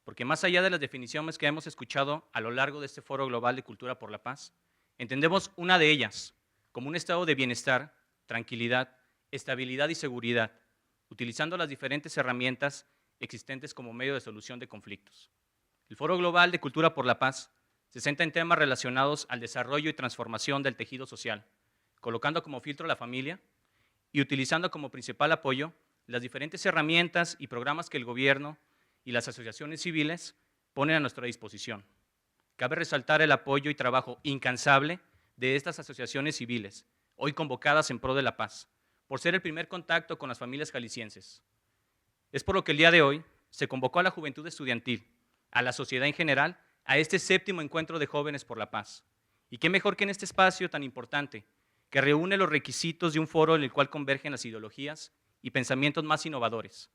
D: Porque más allá de las definiciones que hemos escuchado a lo largo de este Foro Global de Cultura por la Paz, entendemos una de ellas como un estado de bienestar, tranquilidad, estabilidad y seguridad, utilizando las diferentes herramientas existentes como medio de solución de conflictos. El Foro Global de Cultura por la Paz se centra en temas relacionados al desarrollo y transformación del tejido social, colocando como filtro la familia y utilizando como principal apoyo las diferentes herramientas y programas que el gobierno y las asociaciones civiles ponen a nuestra disposición. Cabe resaltar el apoyo y trabajo incansable de estas asociaciones civiles, hoy convocadas en pro de la paz, por ser el primer contacto con las familias jaliscienses. Es por lo que el día de hoy se convocó a la juventud estudiantil, a la sociedad en general, a este 7º encuentro de jóvenes por la paz. Y qué mejor que en este espacio tan importante, que reúne los requisitos de un foro en el cual convergen las ideologías y pensamientos más innovadores,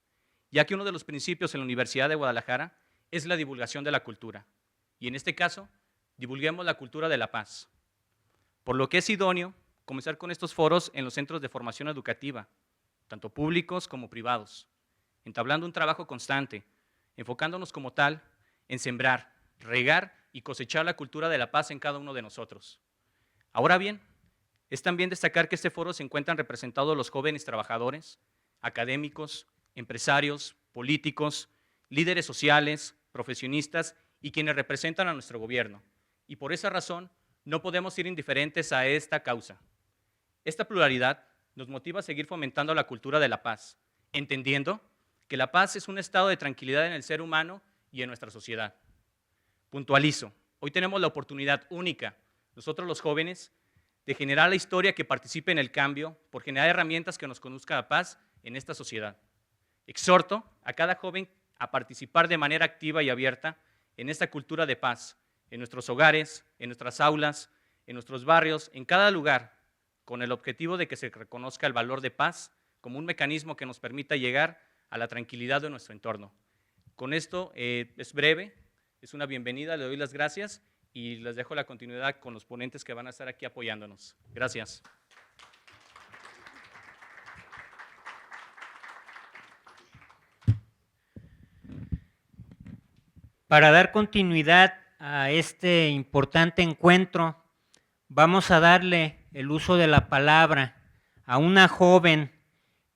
D: ya que uno de los principios en la Universidad de Guadalajara es la divulgación de la cultura. Y en este caso, divulguemos la cultura de la paz. Por lo que es idóneo comenzar con estos foros en los centros de formación educativa, tanto públicos como privados, entablando un trabajo constante, enfocándonos como tal en sembrar, regar y cosechar la cultura de la paz en cada uno de nosotros. Ahora bien, es también destacar que este foro se encuentran representados los jóvenes trabajadores, académicos, empresarios, políticos, líderes sociales, profesionistas y quienes representan a nuestro gobierno. Y por esa razón, no podemos ir indiferentes a esta causa. Esta pluralidad nos motiva a seguir fomentando la cultura de la paz, entendiendo que la paz es un estado de tranquilidad en el ser humano y en nuestra sociedad. Puntualizo, hoy tenemos la oportunidad única, nosotros los jóvenes, de generar la historia que participe en el cambio por generar herramientas que nos conduzcan a la paz en esta sociedad. Exhorto a cada joven a participar de manera activa y abierta en esta cultura de paz, en nuestros hogares, en nuestras aulas, en nuestros barrios, en cada lugar, con el objetivo de que se reconozca el valor de paz como un mecanismo que nos permita llegar a la tranquilidad de nuestro entorno. Con esto es breve, es una bienvenida, le doy las gracias y les dejo la continuidad con los ponentes que van a estar aquí apoyándonos. Gracias.
A: Para dar continuidad a este importante encuentro, vamos a darle el uso de la palabra a una joven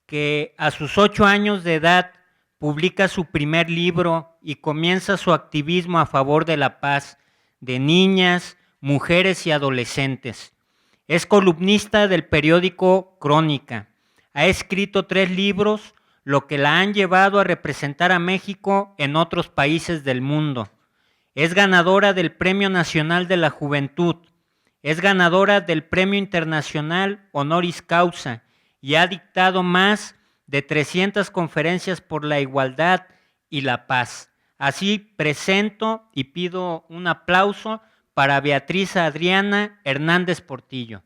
A: que a sus 8 años de edad publica su primer libro y comienza su activismo a favor de la paz de niñas, mujeres y adolescentes. Es columnista del periódico Crónica. Ha escrito 3 libros, lo que la han llevado a representar a México en otros países del mundo. Es ganadora del Premio Nacional de la Juventud, es ganadora del Premio Internacional Honoris Causa y ha dictado más de 300 conferencias por la igualdad y la paz. Así presento y pido un aplauso para Beatriz Adriana Hernández Portillo.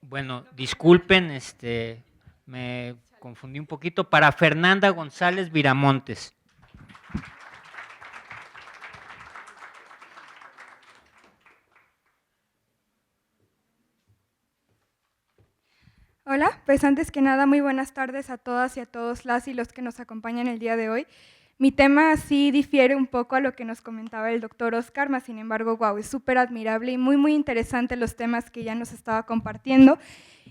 A: Bueno, disculpen, me confundí un poquito. Para Fernanda González Viramontes.
E: Hola, pues antes que nada, muy buenas tardes a todas y a todos las y los que nos acompañan el día de hoy. Mi tema sí difiere un poco a lo que nos comentaba el doctor Oscar, mas sin embargo, wow, es súper admirable y muy interesante los temas que ya nos estaba compartiendo.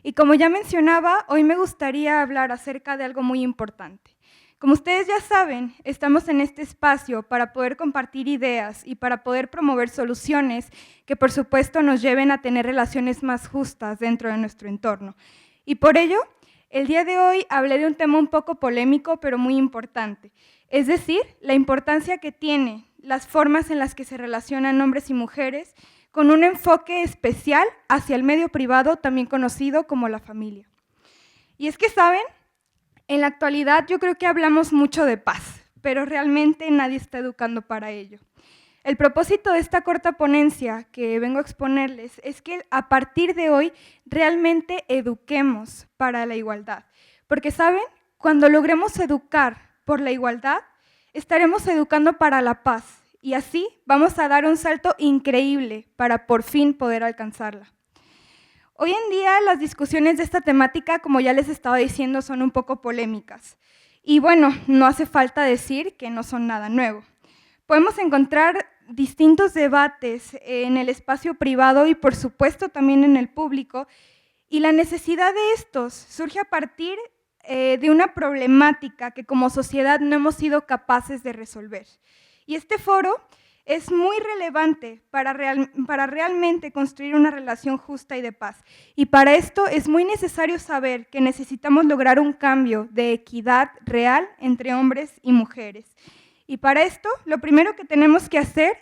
E: Y como ya mencionaba, hoy me gustaría hablar acerca de algo muy importante. Como ustedes ya saben, estamos en este espacio para poder compartir ideas y para poder promover soluciones que por supuesto nos lleven a tener relaciones más justas dentro de nuestro entorno. Y por ello, el día de hoy hablé de un tema un poco polémico, pero muy importante. Es decir, la importancia que tiene las formas en las que se relacionan hombres y mujeres con un enfoque especial hacia el medio privado, también conocido como la familia. Y es que, ¿saben? En la actualidad yo creo que hablamos mucho de paz, pero realmente nadie está educando para ello. El propósito de esta corta ponencia que vengo a exponerles es que a partir de hoy realmente eduquemos para la igualdad. Porque, ¿saben? Cuando logremos educar por la igualdad, estaremos educando para la paz y así vamos a dar un salto increíble para por fin poder alcanzarla. Hoy en día las discusiones de esta temática, como ya les estaba diciendo, son un poco polémicas. Y bueno, no hace falta decir que no son nada nuevo. Podemos encontrar distintos debates en el espacio privado y por supuesto también en el público, y la necesidad de estos surge a partir de una problemática que como sociedad no hemos sido capaces de resolver. Y este foro es muy relevante para realmente construir una relación justa y de paz. Y para esto es muy necesario saber que necesitamos lograr un cambio de equidad real entre hombres y mujeres. Y para esto, lo primero que tenemos que hacer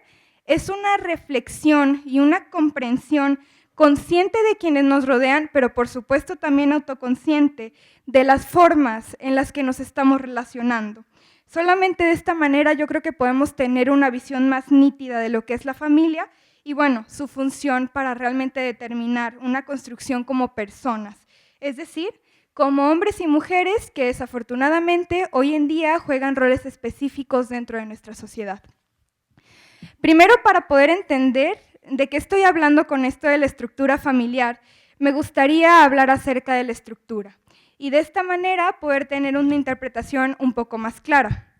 E: es una reflexión y una comprensión consciente de quienes nos rodean, pero por supuesto también autoconsciente de las formas en las que nos estamos relacionando. Solamente de esta manera yo creo que podemos tener una visión más nítida de lo que es la familia y bueno, su función para realmente determinar una construcción como personas, es decir, como hombres y mujeres que desafortunadamente hoy en día juegan roles específicos dentro de nuestra sociedad. Primero, para poder entender de qué estoy hablando con esto de la estructura familiar, me gustaría hablar acerca de la estructura y de esta manera poder tener una interpretación un poco más clara.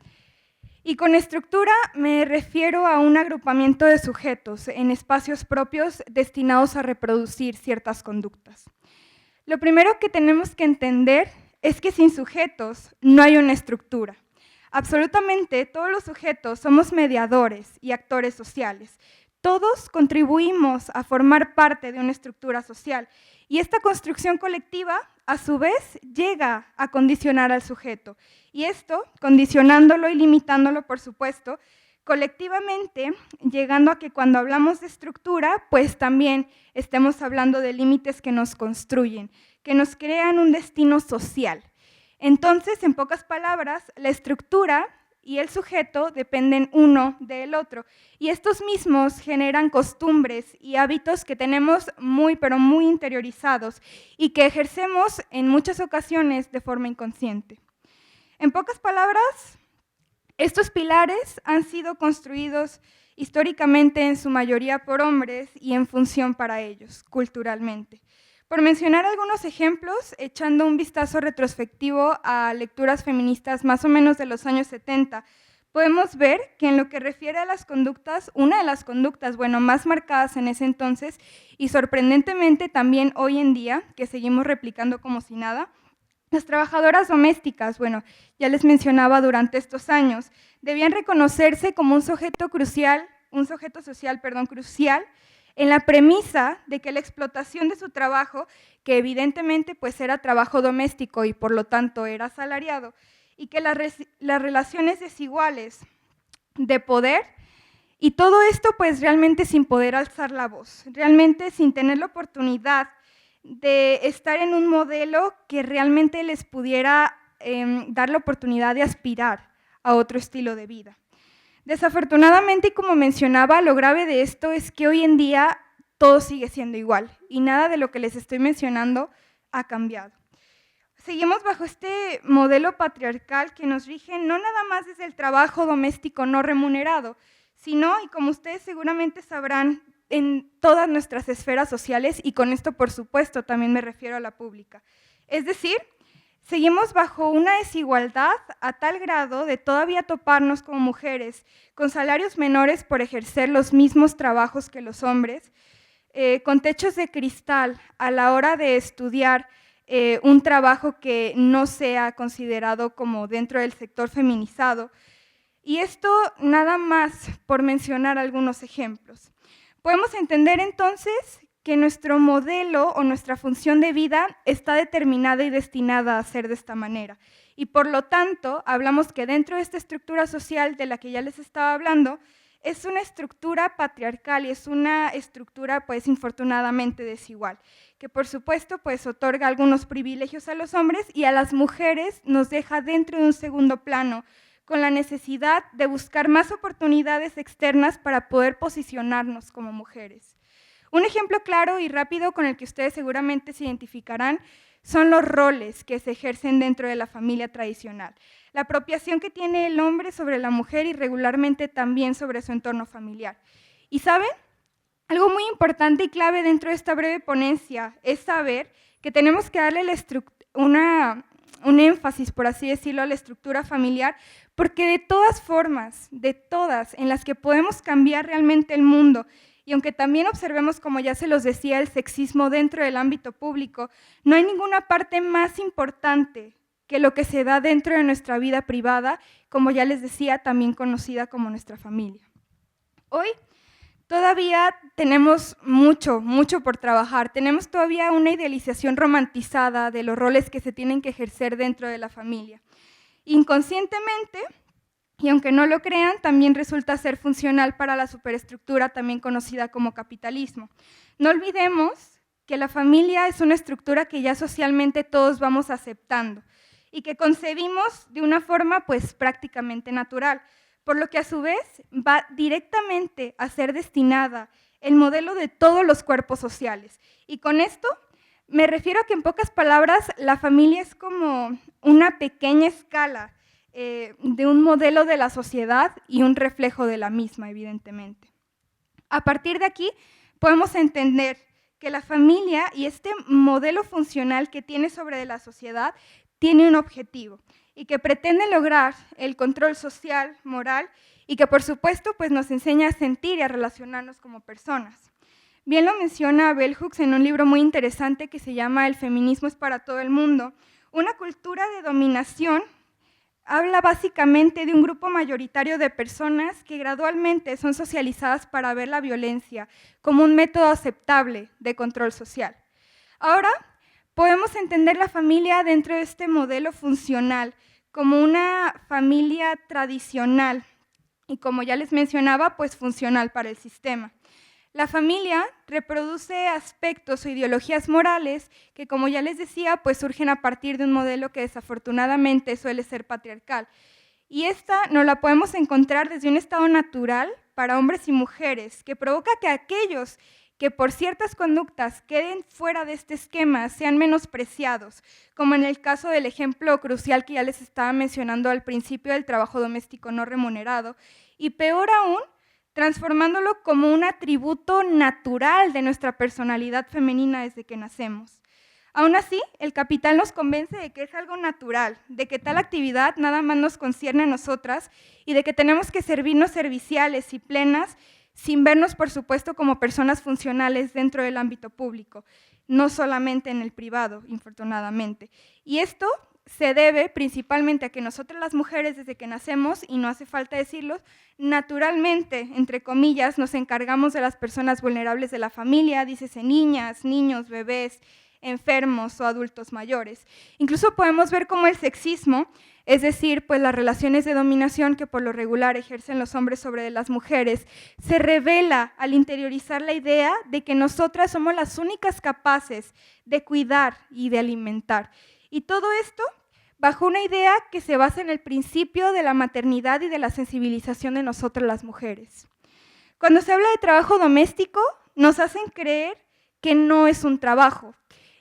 E: Y con estructura me refiero a un agrupamiento de sujetos en espacios propios destinados a reproducir ciertas conductas. Lo primero que tenemos que entender es que sin sujetos no hay una estructura. Absolutamente todos los sujetos somos mediadores y actores sociales. Todos contribuimos a formar parte de una estructura social y esta construcción colectiva, a su vez, llega a condicionar al sujeto. Y esto, condicionándolo y limitándolo, por supuesto, colectivamente, llegando a que cuando hablamos de estructura, pues también estemos hablando de límites que nos construyen, que nos crean un destino social. Entonces, en pocas palabras, la estructura y el sujeto dependen uno del otro. Y estos mismos generan costumbres y hábitos que tenemos muy, pero muy interiorizados y que ejercemos en muchas ocasiones de forma inconsciente. En pocas palabras, estos pilares han sido construidos históricamente en su mayoría por hombres y en función para ellos, culturalmente. Por mencionar algunos ejemplos, echando un vistazo retrospectivo a lecturas feministas más o menos de los años 70, podemos ver que en lo que refiere a las conductas, una de las conductas, más marcadas en ese entonces y sorprendentemente también hoy en día, que seguimos replicando como si nada, las trabajadoras domésticas, ya les mencionaba durante estos años, debían reconocerse como un sujeto social crucial, en la premisa de que la explotación de su trabajo, que evidentemente pues era trabajo doméstico y por lo tanto era asalariado, y que las relaciones desiguales de poder, y todo esto pues realmente sin poder alzar la voz, realmente sin tener la oportunidad de estar en un modelo que realmente les pudiera dar la oportunidad de aspirar a otro estilo de vida. Desafortunadamente, y como mencionaba, lo grave de esto es que hoy en día todo sigue siendo igual y nada de lo que les estoy mencionando ha cambiado. Seguimos bajo este modelo patriarcal que nos rige no nada más desde el trabajo doméstico no remunerado, sino, y como ustedes seguramente sabrán, en todas nuestras esferas sociales, y con esto por supuesto también me refiero a la pública. Es decir, seguimos bajo una desigualdad a tal grado de todavía toparnos como mujeres con salarios menores por ejercer los mismos trabajos que los hombres, con techos de cristal a la hora de estudiar un trabajo que no sea considerado como dentro del sector feminizado. Y esto nada más por mencionar algunos ejemplos. Podemos entender entonces que nuestro modelo o nuestra función de vida está determinada y destinada a ser de esta manera. Y por lo tanto, hablamos que dentro de esta estructura social de la que ya les estaba hablando, es una estructura patriarcal y es una estructura, pues, infortunadamente desigual, que por supuesto, pues, otorga algunos privilegios a los hombres y a las mujeres nos deja dentro de un segundo plano, con la necesidad de buscar más oportunidades externas para poder posicionarnos como mujeres. Un ejemplo claro y rápido con el que ustedes seguramente se identificarán son los roles que se ejercen dentro de la familia tradicional, la apropiación que tiene el hombre sobre la mujer y regularmente también sobre su entorno familiar. ¿Y saben? Algo muy importante y clave dentro de esta breve ponencia es saber que tenemos que darle un énfasis, por así decirlo, a la estructura familiar, porque de todas formas, de todas, en las que podemos cambiar realmente el mundo, y aunque también observemos, como ya se los decía, el sexismo dentro del ámbito público, no hay ninguna parte más importante que lo que se da dentro de nuestra vida privada, como ya les decía, también conocida como nuestra familia. Hoy todavía tenemos mucho por trabajar, tenemos todavía una idealización romantizada de los roles que se tienen que ejercer dentro de la familia. Inconscientemente, y aunque no lo crean, también resulta ser funcional para la superestructura también conocida como capitalismo. No olvidemos que la familia es una estructura que ya socialmente todos vamos aceptando y que concebimos de una forma pues prácticamente natural, por lo que a su vez va directamente a ser destinada el modelo de todos los cuerpos sociales. Y con esto me refiero a que en pocas palabras la familia es como una pequeña escala de un modelo de la sociedad y un reflejo de la misma, evidentemente. A partir de aquí podemos entender que la familia y este modelo funcional que tiene sobre la sociedad tiene un objetivo y que pretende lograr el control social, moral y que por supuesto pues, nos enseña a sentir y a relacionarnos como personas. Bien lo menciona Bell Hooks en un libro muy interesante que se llama El feminismo es para todo el mundo, Una cultura de dominación habla básicamente de un grupo mayoritario de personas que gradualmente son socializadas para ver la violencia como un método aceptable de control social. Ahora, podemos entender la familia dentro de este modelo funcional como una familia tradicional y, como ya les mencionaba, pues funcional para el sistema. La familia reproduce aspectos o ideologías morales que, como ya les decía, pues surgen a partir de un modelo que desafortunadamente suele ser patriarcal. Y esta no la podemos encontrar desde un estado natural para hombres y mujeres, que provoca que aquellos que por ciertas conductas queden fuera de este esquema sean menospreciados, como en el caso del ejemplo crucial que ya les estaba mencionando al principio del trabajo doméstico no remunerado, y peor aún, transformándolo como un atributo natural de nuestra personalidad femenina desde que nacemos. Aún así, el capital nos convence de que es algo natural, de que tal actividad nada más nos concierne a nosotras y de que tenemos que servirnos serviciales y plenas sin vernos, por supuesto, como personas funcionales dentro del ámbito público, no solamente en el privado, infortunadamente. Y esto se debe principalmente a que nosotras las mujeres, desde que nacemos, y no hace falta decirlo, naturalmente, entre comillas, nos encargamos de las personas vulnerables de la familia, dícese niñas, niños, bebés, enfermos o adultos mayores. Incluso podemos ver cómo el sexismo, es decir, pues las relaciones de dominación que por lo regular ejercen los hombres sobre las mujeres, se revela al interiorizar la idea de que nosotras somos las únicas capaces de cuidar y de alimentar. Y todo esto bajo una idea que se basa en el principio de la maternidad y de la sensibilización de nosotras las mujeres. Cuando se habla de trabajo doméstico, nos hacen creer que no es un trabajo.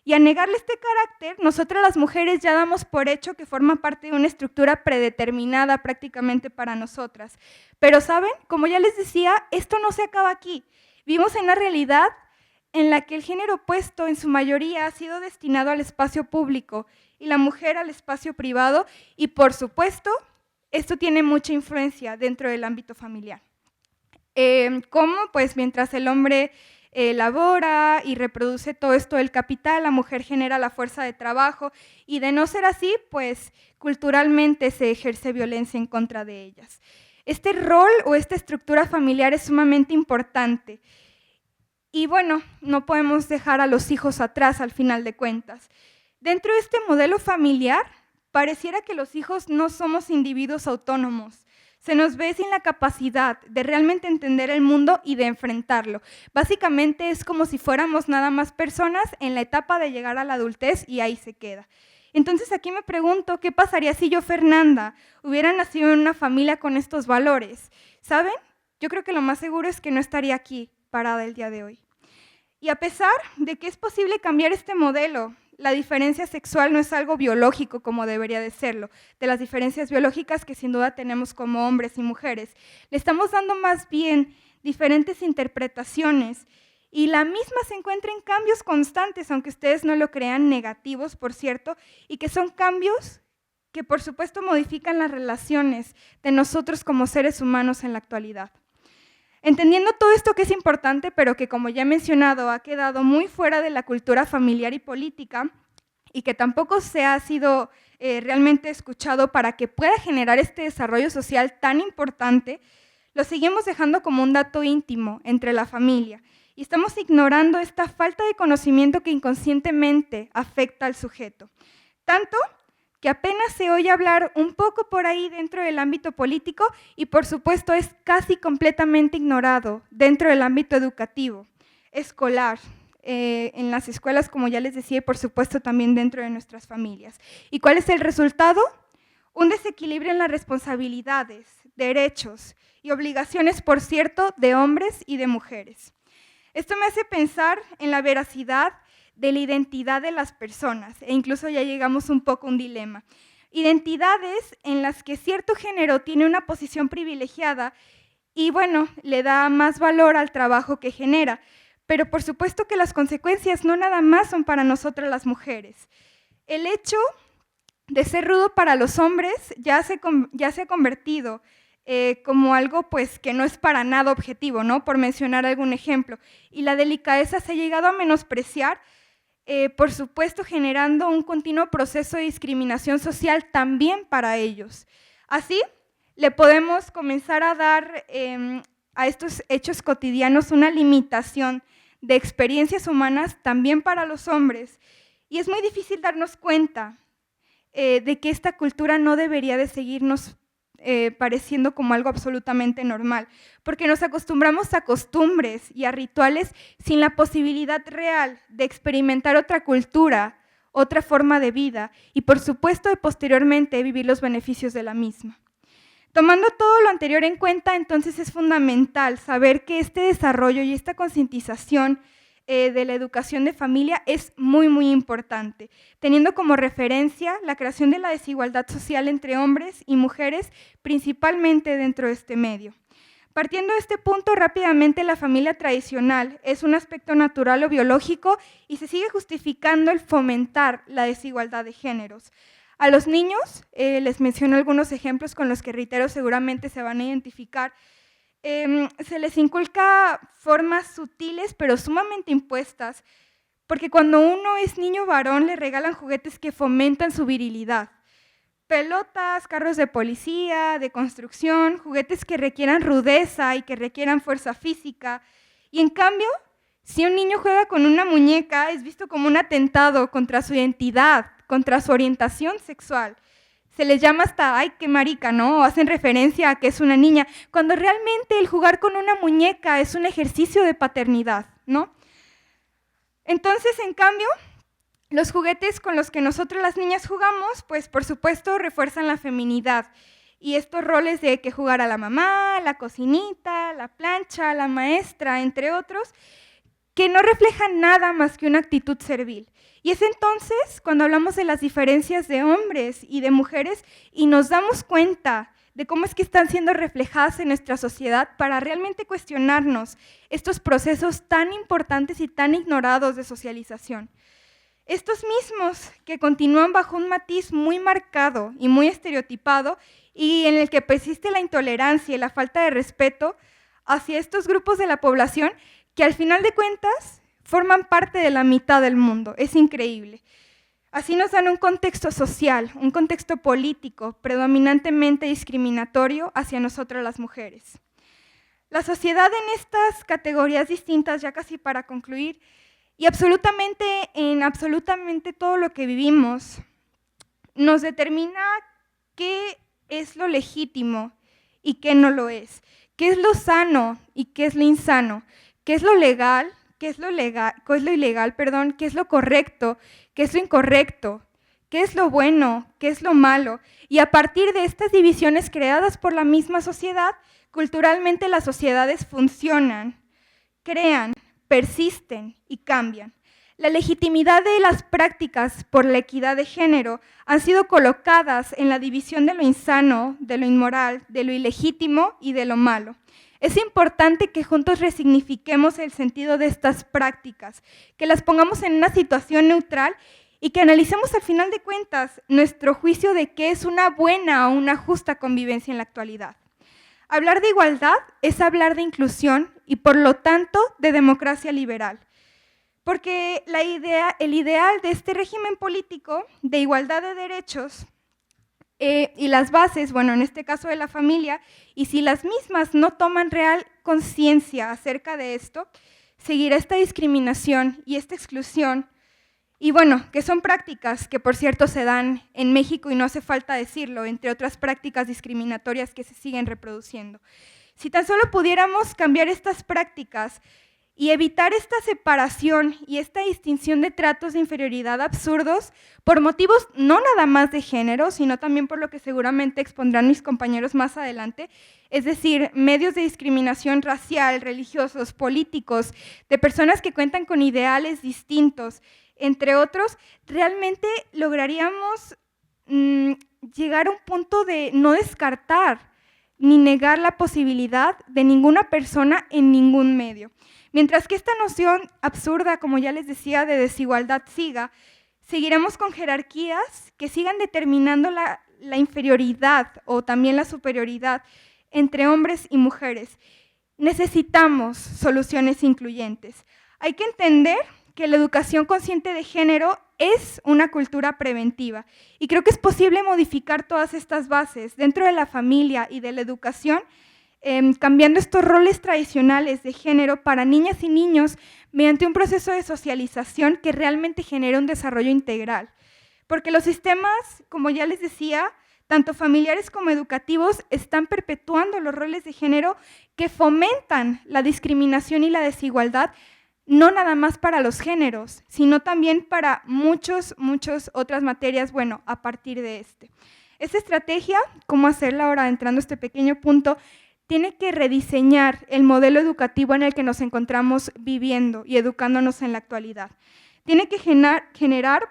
E: Y a negarle este carácter, nosotras las mujeres ya damos por hecho que forma parte de una estructura predeterminada prácticamente para nosotras. Pero ¿saben? Como ya les decía, esto no se acaba aquí. Vivimos en una realidad en la que el género opuesto en su mayoría ha sido destinado al espacio público y la mujer al espacio privado, y por supuesto, esto tiene mucha influencia dentro del ámbito familiar. ¿Cómo? Pues mientras el hombre labora y reproduce todo esto del capital, la mujer genera la fuerza de trabajo, y de no ser así, pues culturalmente se ejerce violencia en contra de ellas. Este rol o esta estructura familiar es sumamente importante. Y bueno, no podemos dejar a los hijos atrás al final de cuentas. Dentro de este modelo familiar, pareciera que los hijos no somos individuos autónomos. Se nos ve sin la capacidad de realmente entender el mundo y de enfrentarlo. Básicamente es como si fuéramos nada más personas en la etapa de llegar a la adultez y ahí se queda. Entonces aquí me pregunto, ¿qué pasaría si yo, Fernanda, hubiera nacido en una familia con estos valores? ¿Saben? Yo creo que lo más seguro es que no estaría aquí parada el día de hoy. Y a pesar de que es posible cambiar este modelo, la diferencia sexual no es algo biológico como debería de serlo, de las diferencias biológicas que sin duda tenemos como hombres y mujeres. Le estamos dando más bien diferentes interpretaciones y la misma se encuentra en cambios constantes, aunque ustedes no lo crean, negativos, por cierto, y que son cambios que por supuesto modifican las relaciones de nosotros como seres humanos en la actualidad. Entendiendo todo esto que es importante, pero que como ya he mencionado ha quedado muy fuera de la cultura familiar y política y que tampoco se ha sido realmente escuchado para que pueda generar este desarrollo social tan importante, lo seguimos dejando como un dato íntimo entre la familia y estamos ignorando esta falta de conocimiento que inconscientemente afecta al sujeto. Tanto que apenas se oye hablar un poco por ahí dentro del ámbito político y por supuesto es casi completamente ignorado dentro del ámbito educativo, escolar, en las escuelas, como ya les decía, y por supuesto también dentro de nuestras familias. ¿Y cuál es el resultado? Un desequilibrio en las responsabilidades, derechos y obligaciones, por cierto, de hombres y de mujeres. Esto me hace pensar en la veracidad de la identidad de las personas, e incluso ya llegamos un poco a un dilema. Identidades en las que cierto género tiene una posición privilegiada y, bueno, le da más valor al trabajo que genera, pero por supuesto que las consecuencias no nada más son para nosotras las mujeres. El hecho de ser rudo para los hombres ya se ha convertido como algo pues, que no es para nada objetivo, ¿no? Por mencionar algún ejemplo, y la delicadeza se ha llegado a menospreciar por supuesto generando un continuo proceso de discriminación social también para ellos. Así, le podemos comenzar a dar a estos hechos cotidianos una limitación de experiencias humanas también para los hombres. Y es muy difícil darnos cuenta de que esta cultura no debería de seguirnos pareciendo como algo absolutamente normal, porque nos acostumbramos a costumbres y a rituales sin la posibilidad real de experimentar otra cultura, otra forma de vida y por supuesto de posteriormente vivir los beneficios de la misma. Tomando todo lo anterior en cuenta, entonces es fundamental saber que este desarrollo y esta concientización de la educación de familia es muy, muy importante, teniendo como referencia la creación de la desigualdad social entre hombres y mujeres, principalmente dentro de este medio. Partiendo de este punto, rápidamente la familia tradicional es un aspecto natural o biológico y se sigue justificando el fomentar la desigualdad de géneros. A los niños, les menciono algunos ejemplos con los que, reitero, seguramente se van a identificar. Se les inculca formas sutiles pero sumamente impuestas, porque cuando uno es niño varón le regalan juguetes que fomentan su virilidad. Pelotas, carros de policía, de construcción, juguetes que requieran rudeza y que requieran fuerza física. Y en cambio, si un niño juega con una muñeca, es visto como un atentado contra su identidad, contra su orientación sexual. Se les llama hasta, ¡ay, qué marica!, ¿no? O hacen referencia a que es una niña, cuando realmente el jugar con una muñeca es un ejercicio de paternidad, ¿no? Entonces, en cambio, los juguetes con los que nosotros las niñas jugamos, pues por supuesto refuerzan la feminidad. Y estos roles de que jugar a la mamá, la cocinita, la plancha, la maestra, entre otros, que no reflejan nada más que una actitud servil. Y es entonces cuando hablamos de las diferencias de hombres y de mujeres y nos damos cuenta de cómo es que están siendo reflejadas en nuestra sociedad para realmente cuestionarnos estos procesos tan importantes y tan ignorados de socialización. Estos mismos que continúan bajo un matiz muy marcado y muy estereotipado y en el que persiste la intolerancia y la falta de respeto hacia estos grupos de la población que al final de cuentas forman parte de la mitad del mundo. Es increíble. Así nos dan un contexto social, un contexto político predominantemente discriminatorio hacia nosotras las mujeres. La sociedad en estas categorías distintas, ya casi para concluir, y en absolutamente todo lo que vivimos, nos determina qué es lo legítimo y qué no lo es, qué es lo sano y qué es lo insano, qué es lo legal, qué es lo ilegal, qué es lo correcto, qué es lo incorrecto, qué es lo bueno, qué es lo malo. Y a partir de estas divisiones creadas por la misma sociedad, culturalmente las sociedades funcionan, crean, persisten y cambian. La legitimidad de las prácticas por la equidad de género han sido colocadas en la división de lo insano, de lo inmoral, de lo ilegítimo y de lo malo. Es importante que juntos resignifiquemos el sentido de estas prácticas, que las pongamos en una situación neutral y que analicemos al final de cuentas nuestro juicio de qué es una buena o una justa convivencia en la actualidad. Hablar de igualdad es hablar de inclusión y por lo tanto de democracia liberal, porque el ideal de este régimen político de igualdad de derechos y las bases, bueno, en este caso de la familia, y si las mismas no toman real conciencia acerca de esto, seguirá esta discriminación y esta exclusión, y bueno, que son prácticas que por cierto se dan en México y no hace falta decirlo, entre otras prácticas discriminatorias que se siguen reproduciendo. Si tan solo pudiéramos cambiar estas prácticas y evitar esta separación y esta distinción de tratos de inferioridad absurdos por motivos no nada más de género, sino también por lo que seguramente expondrán mis compañeros más adelante, es decir, medios de discriminación racial, religiosos, políticos, de personas que cuentan con ideales distintos, entre otros, realmente lograríamos llegar a un punto de no descartar ni negar la posibilidad de ninguna persona en ningún medio. Mientras que esta noción absurda, como ya les decía, de desigualdad siga, seguiremos con jerarquías que sigan determinando la inferioridad o también la superioridad entre hombres y mujeres. Necesitamos soluciones incluyentes. Hay que entender que la educación consciente de género es una cultura preventiva y creo que es posible modificar todas estas bases dentro de la familia y de la educación, cambiando estos roles tradicionales de género para niñas y niños mediante un proceso de socialización que realmente genere un desarrollo integral. Porque los sistemas, como ya les decía, tanto familiares como educativos, están perpetuando los roles de género que fomentan la discriminación y la desigualdad, no nada más para los géneros, sino también para muchas otras materias, bueno, a partir de este. Esta estrategia, cómo hacerla ahora entrando a este pequeño punto, tiene que rediseñar el modelo educativo en el que nos encontramos viviendo y educándonos en la actualidad. Tiene que generar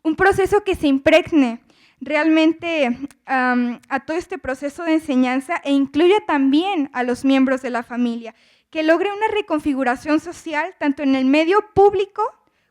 E: un proceso que se impregne realmente a todo este proceso de enseñanza e incluya también a los miembros de la familia, que logre una reconfiguración social tanto en el medio público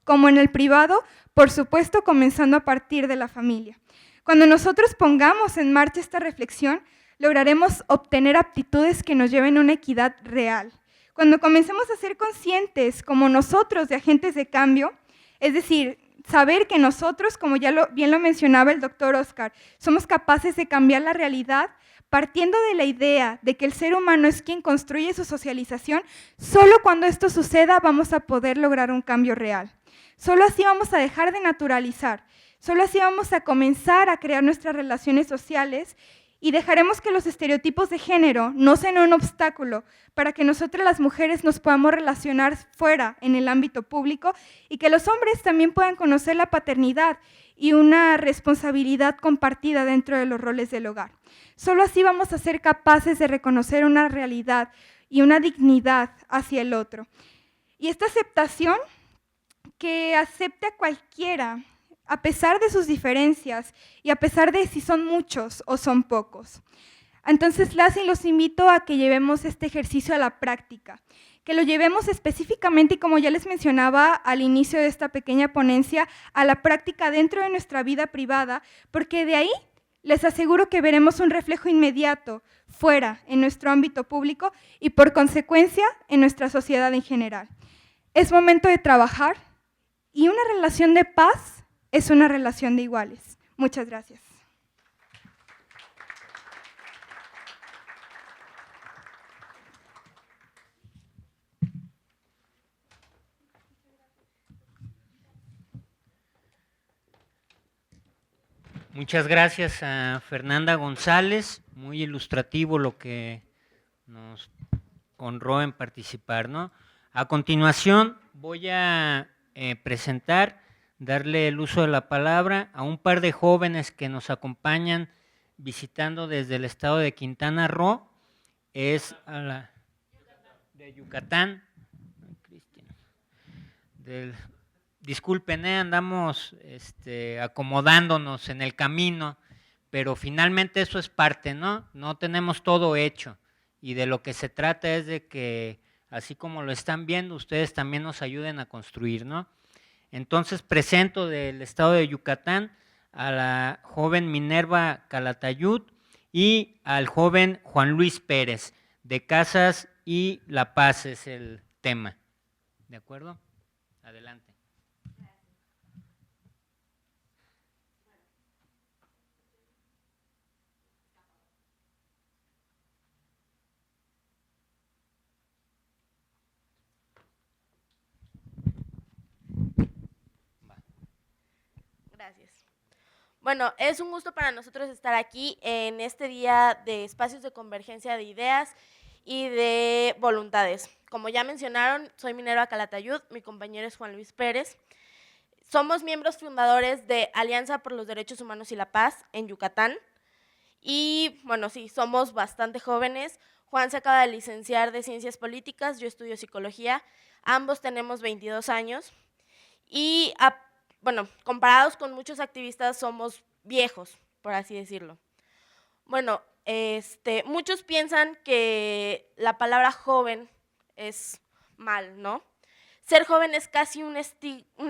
E: como en el privado, por supuesto comenzando a partir de la familia. Cuando nosotros pongamos en marcha esta reflexión, lograremos obtener aptitudes que nos lleven a una equidad real. Cuando comencemos a ser conscientes como nosotros de agentes de cambio, es decir, saber que nosotros, como ya bien lo mencionaba el doctor Oscar, somos capaces de cambiar la realidad partiendo de la idea de que el ser humano es quien construye su socialización, solo cuando esto suceda vamos a poder lograr un cambio real. Solo así vamos a dejar de naturalizar, solo así vamos a comenzar a crear nuestras relaciones sociales y dejaremos que los estereotipos de género no sean un obstáculo para que nosotras las mujeres nos podamos relacionar fuera en el ámbito público y que los hombres también puedan conocer la paternidad y una responsabilidad compartida dentro de los roles del hogar. Solo así vamos a ser capaces de reconocer una realidad y una dignidad hacia el otro. Y esta aceptación, que acepte a cualquiera, a pesar de sus diferencias y a pesar de si son muchos o son pocos. Entonces, los invito a que llevemos este ejercicio a la práctica, que lo llevemos específicamente, y como ya les mencionaba al inicio de esta pequeña ponencia, a la práctica dentro de nuestra vida privada, porque de ahí les aseguro que veremos un reflejo inmediato fuera, en nuestro ámbito público y por consecuencia en nuestra sociedad en general. Es momento de trabajar y una relación de paz es una relación de iguales. Muchas gracias.
A: Muchas gracias a Fernanda González, muy ilustrativo lo que nos honró en participar, ¿no? A continuación voy a darle el uso de la palabra a un par de jóvenes que nos acompañan visitando desde el estado de Quintana Roo, es a la de Yucatán. Disculpen, andamos acomodándonos en el camino, pero finalmente eso es parte, ¿no? No tenemos todo hecho y de lo que se trata es de que, así como lo están viendo, ustedes también nos ayuden a construir, ¿no? Entonces presento del estado de Yucatán a la joven Minerva Calatayud y al joven Juan Luis Pérez, de Casas y La Paz es el tema. ¿De acuerdo? Adelante.
F: Gracias. Bueno, es un gusto para nosotros estar aquí en este día de espacios de convergencia de ideas y de voluntades. Como ya mencionaron, soy Minerva Calatayud, mi compañero es Juan Luis Pérez. Somos miembros fundadores de Alianza por los Derechos Humanos y la Paz en Yucatán. Y bueno, sí, somos bastante jóvenes. Juan se acaba de licenciar de Ciencias Políticas, yo estudio Psicología. Ambos tenemos 22 años. Y bueno, comparados con muchos activistas somos viejos, por así decirlo. Bueno, muchos piensan que la palabra joven es mal, ¿no? Ser joven es casi un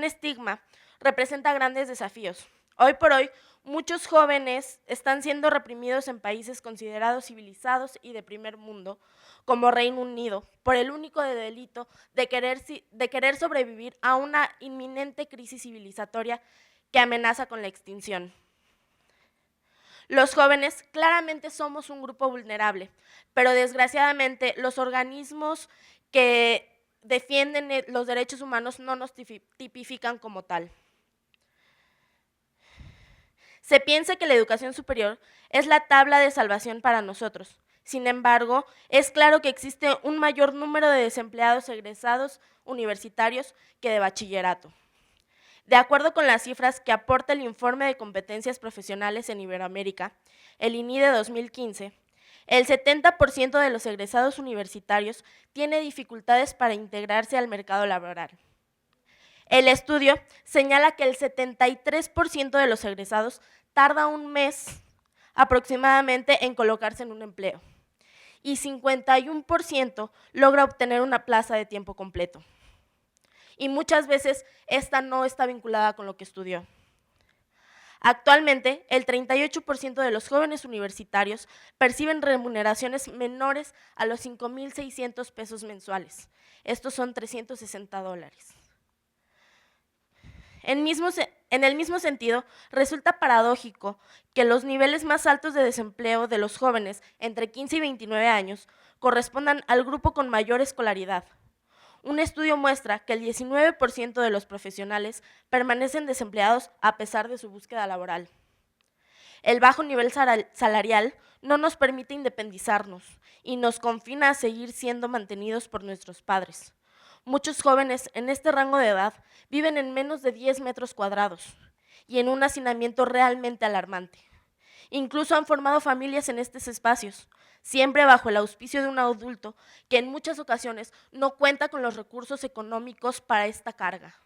F: estigma, representa grandes desafíos. Hoy por hoy, muchos jóvenes están siendo reprimidos en países considerados civilizados y de primer mundo, como Reino Unido, por el único delito de querer sobrevivir a una inminente crisis civilizatoria que amenaza con la extinción. Los jóvenes claramente somos un grupo vulnerable, pero desgraciadamente los organismos que defienden los derechos humanos no nos tipifican como tal. Se piensa que la educación superior es la tabla de salvación para nosotros. Sin embargo, es claro que existe un mayor número de desempleados egresados universitarios que de bachillerato. De acuerdo con las cifras que aporta el Informe de Competencias Profesionales en Iberoamérica, el INI de 2015, el 70% de los egresados universitarios tiene dificultades para integrarse al mercado laboral. El estudio señala que el 73% de los egresados tarda un mes aproximadamente en colocarse en un empleo y 51% logra obtener una plaza de tiempo completo. Y muchas veces esta no está vinculada con lo que estudió. Actualmente, el 38% de los jóvenes universitarios perciben remuneraciones menores a los 5,600 pesos mensuales. Estos son $360. En el mismo sentido, resulta paradójico que los niveles más altos de desempleo de los jóvenes entre 15 y 29 años correspondan al grupo con mayor escolaridad. Un estudio muestra que el 19% de los profesionales permanecen desempleados a pesar de su búsqueda laboral. El bajo nivel salarial no nos permite independizarnos y nos confina a seguir siendo mantenidos por nuestros padres. Muchos jóvenes en este rango de edad viven en menos de 10 metros cuadrados y en un hacinamiento realmente alarmante. Incluso han formado familias en estos espacios, siempre bajo el auspicio de un adulto que en muchas ocasiones no cuenta con los recursos económicos para esta carga.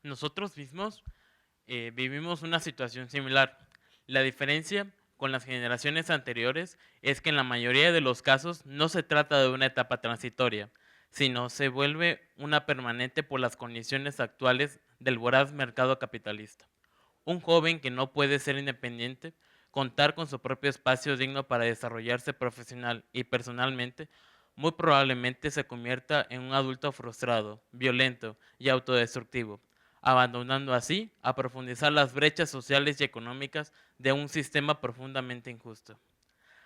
G: Nosotros mismos vivimos una situación similar. La diferencia con las generaciones anteriores es que en la mayoría de los casos no se trata de una etapa transitoria, sino se vuelve una permanente por las condiciones actuales del voraz mercado capitalista. Un joven que no puede ser independiente, contar con su propio espacio digno para desarrollarse profesional y personalmente, muy probablemente se convierta en un adulto frustrado, violento y autodestructivo, abandonando así a profundizar las brechas sociales y económicas de un sistema profundamente injusto.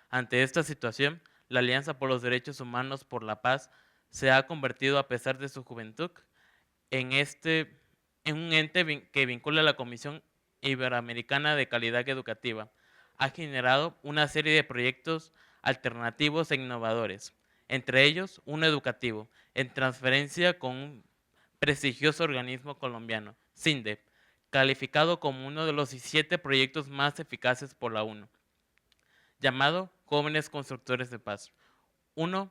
G: Ante esta situación, la Alianza por los Derechos Humanos por la Paz se ha convertido, a pesar de su juventud, en un ente que vincula a la Comisión Iberoamericana de Calidad Educativa. Ha generado una serie de proyectos alternativos e innovadores, entre ellos uno educativo, en transferencia con un prestigioso organismo colombiano, CINDEP, calificado como uno de los 17 proyectos más eficaces por la ONU, llamado Jóvenes Constructores de Paz. Uno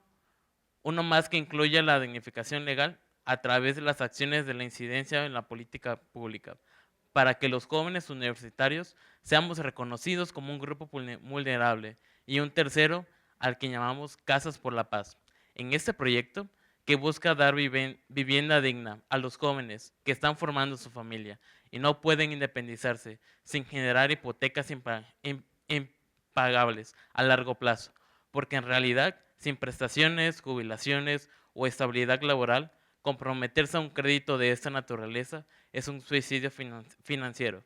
G: más que incluye la dignificación legal a través de las acciones de la incidencia en la política pública, para que los jóvenes universitarios seamos reconocidos como un grupo vulnerable, y un tercero al que llamamos Casas por la Paz. En este proyecto, que busca dar vivienda digna a los jóvenes que están formando su familia y no pueden independizarse sin generar hipotecas impagables a largo plazo, porque en realidad, sin prestaciones, jubilaciones o estabilidad laboral, comprometerse a un crédito de esta naturaleza es un suicidio financiero.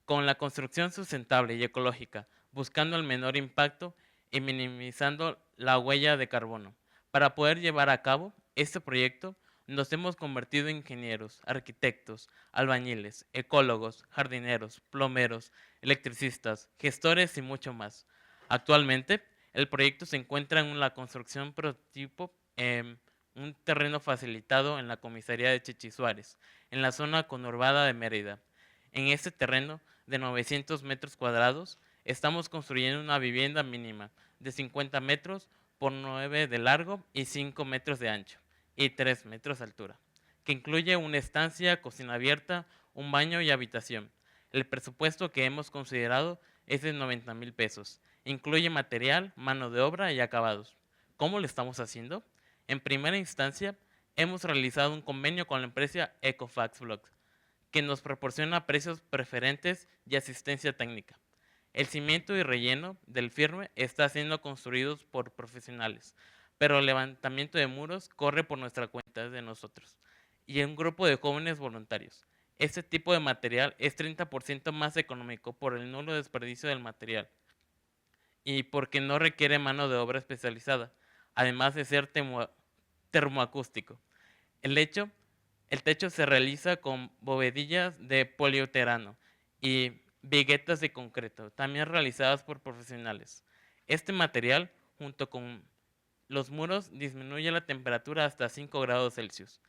G: Con la construcción sustentable y ecológica, buscando el menor impacto y minimizando la huella de carbono. Para poder llevar a cabo este proyecto, nos hemos convertido en ingenieros, arquitectos, albañiles, ecólogos, jardineros, plomeros, electricistas, gestores y mucho más. Actualmente, el proyecto se encuentra en la construcción prototipo en un terreno facilitado en la comisaría de Chichisuárez, en la zona conurbada de Mérida. En este terreno de 900 metros cuadrados, estamos construyendo una vivienda mínima de 50 metros por 9 de largo y 5 metros de ancho y 3 metros de altura, que incluye una estancia, cocina abierta, un baño y habitación. El presupuesto que hemos considerado es de 90,000 pesos. Incluye material, mano de obra y acabados. ¿Cómo lo estamos haciendo? En primera instancia, hemos realizado un convenio con la empresa Ecofax Blocks, que nos proporciona precios preferentes y asistencia técnica. El cimiento y relleno del firme está siendo construidos por profesionales, pero el levantamiento de muros corre por nuestra cuenta de nosotros y un grupo de jóvenes voluntarios. Este tipo de material es 30% más económico por el nulo desperdicio del material y porque no requiere mano de obra especializada, además de ser termoacústico. El techo se realiza con bovedillas de poliuretano y viguetas de concreto, también realizadas por profesionales. Este material, junto con los muros, disminuye la temperatura hasta 5 grados Celsius.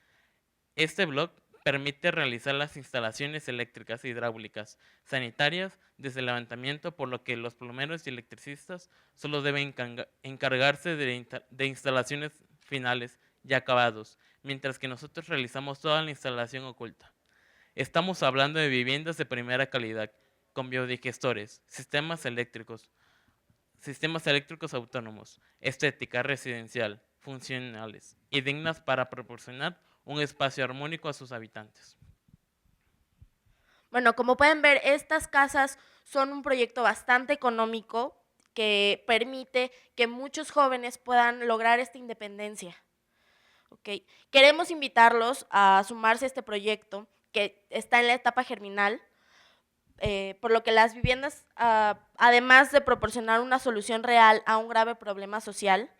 G: Este bloque permite realizar las instalaciones eléctricas, hidráulicas, sanitarias desde el levantamiento, por lo que los plomeros y electricistas solo deben encargarse de instalaciones finales y acabados, mientras que nosotros realizamos toda la instalación oculta. Estamos hablando de viviendas de primera calidad, con biodigestores, sistemas eléctricos autónomos, estética residencial, funcionales y dignas para proporcionar un espacio armónico a sus habitantes.
F: Bueno, como pueden ver, estas casas son un proyecto bastante económico que permite que muchos jóvenes puedan lograr esta independencia. ¿Okay? Queremos invitarlos a sumarse a este proyecto que está en la etapa germinal, por lo que las viviendas, además de proporcionar una solución real a un grave problema social,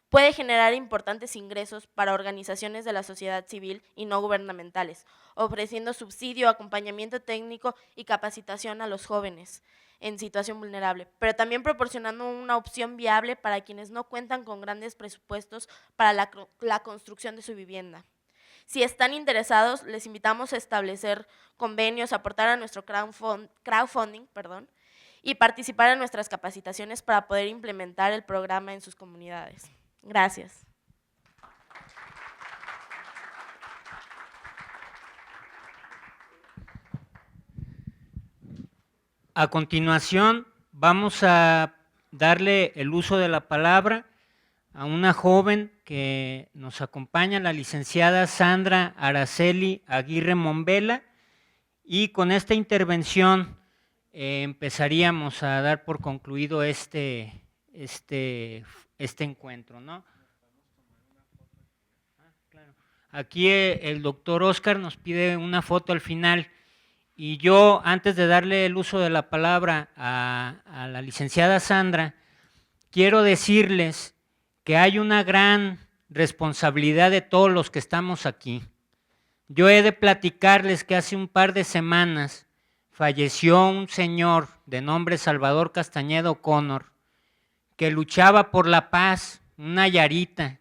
F: puede generar importantes ingresos para organizaciones de la sociedad civil y no gubernamentales, ofreciendo subsidio, acompañamiento técnico y capacitación a los jóvenes en situación vulnerable, pero también proporcionando una opción viable para quienes no cuentan con grandes presupuestos para la construcción de su vivienda. Si están interesados, les invitamos a establecer convenios, aportar a nuestro crowdfunding, y participar en nuestras capacitaciones para poder implementar el programa en sus comunidades. Gracias.
A: A continuación, vamos a darle el uso de la palabra a una joven que nos acompaña, la licenciada Sandra Araceli Aguirre Mombela, y con esta intervención empezaríamos a dar por concluido este encuentro, ¿no? Aquí el doctor Oscar nos pide una foto al final. Y yo, antes de darle el uso de la palabra a la licenciada Sandra, quiero decirles que hay una gran responsabilidad de todos los que estamos aquí. Yo he de platicarles que hace un par de semanas falleció un señor de nombre Salvador Castañeda O'Connor, que luchaba por la paz, una nayarita,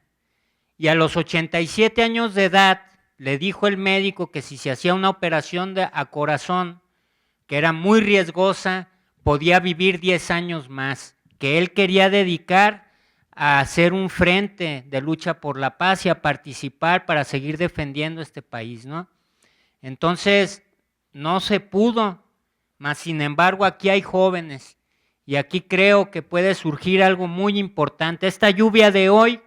A: y a los 87 años de edad, le dijo el médico que si se hacía una operación a corazón, que era muy riesgosa, podía vivir 10 años más, que él quería dedicar a hacer un frente de lucha por la paz y a participar para seguir defendiendo este país, ¿no? Entonces, no se pudo, mas sin embargo aquí hay jóvenes y aquí creo que puede surgir algo muy importante. Esta lluvia de hoy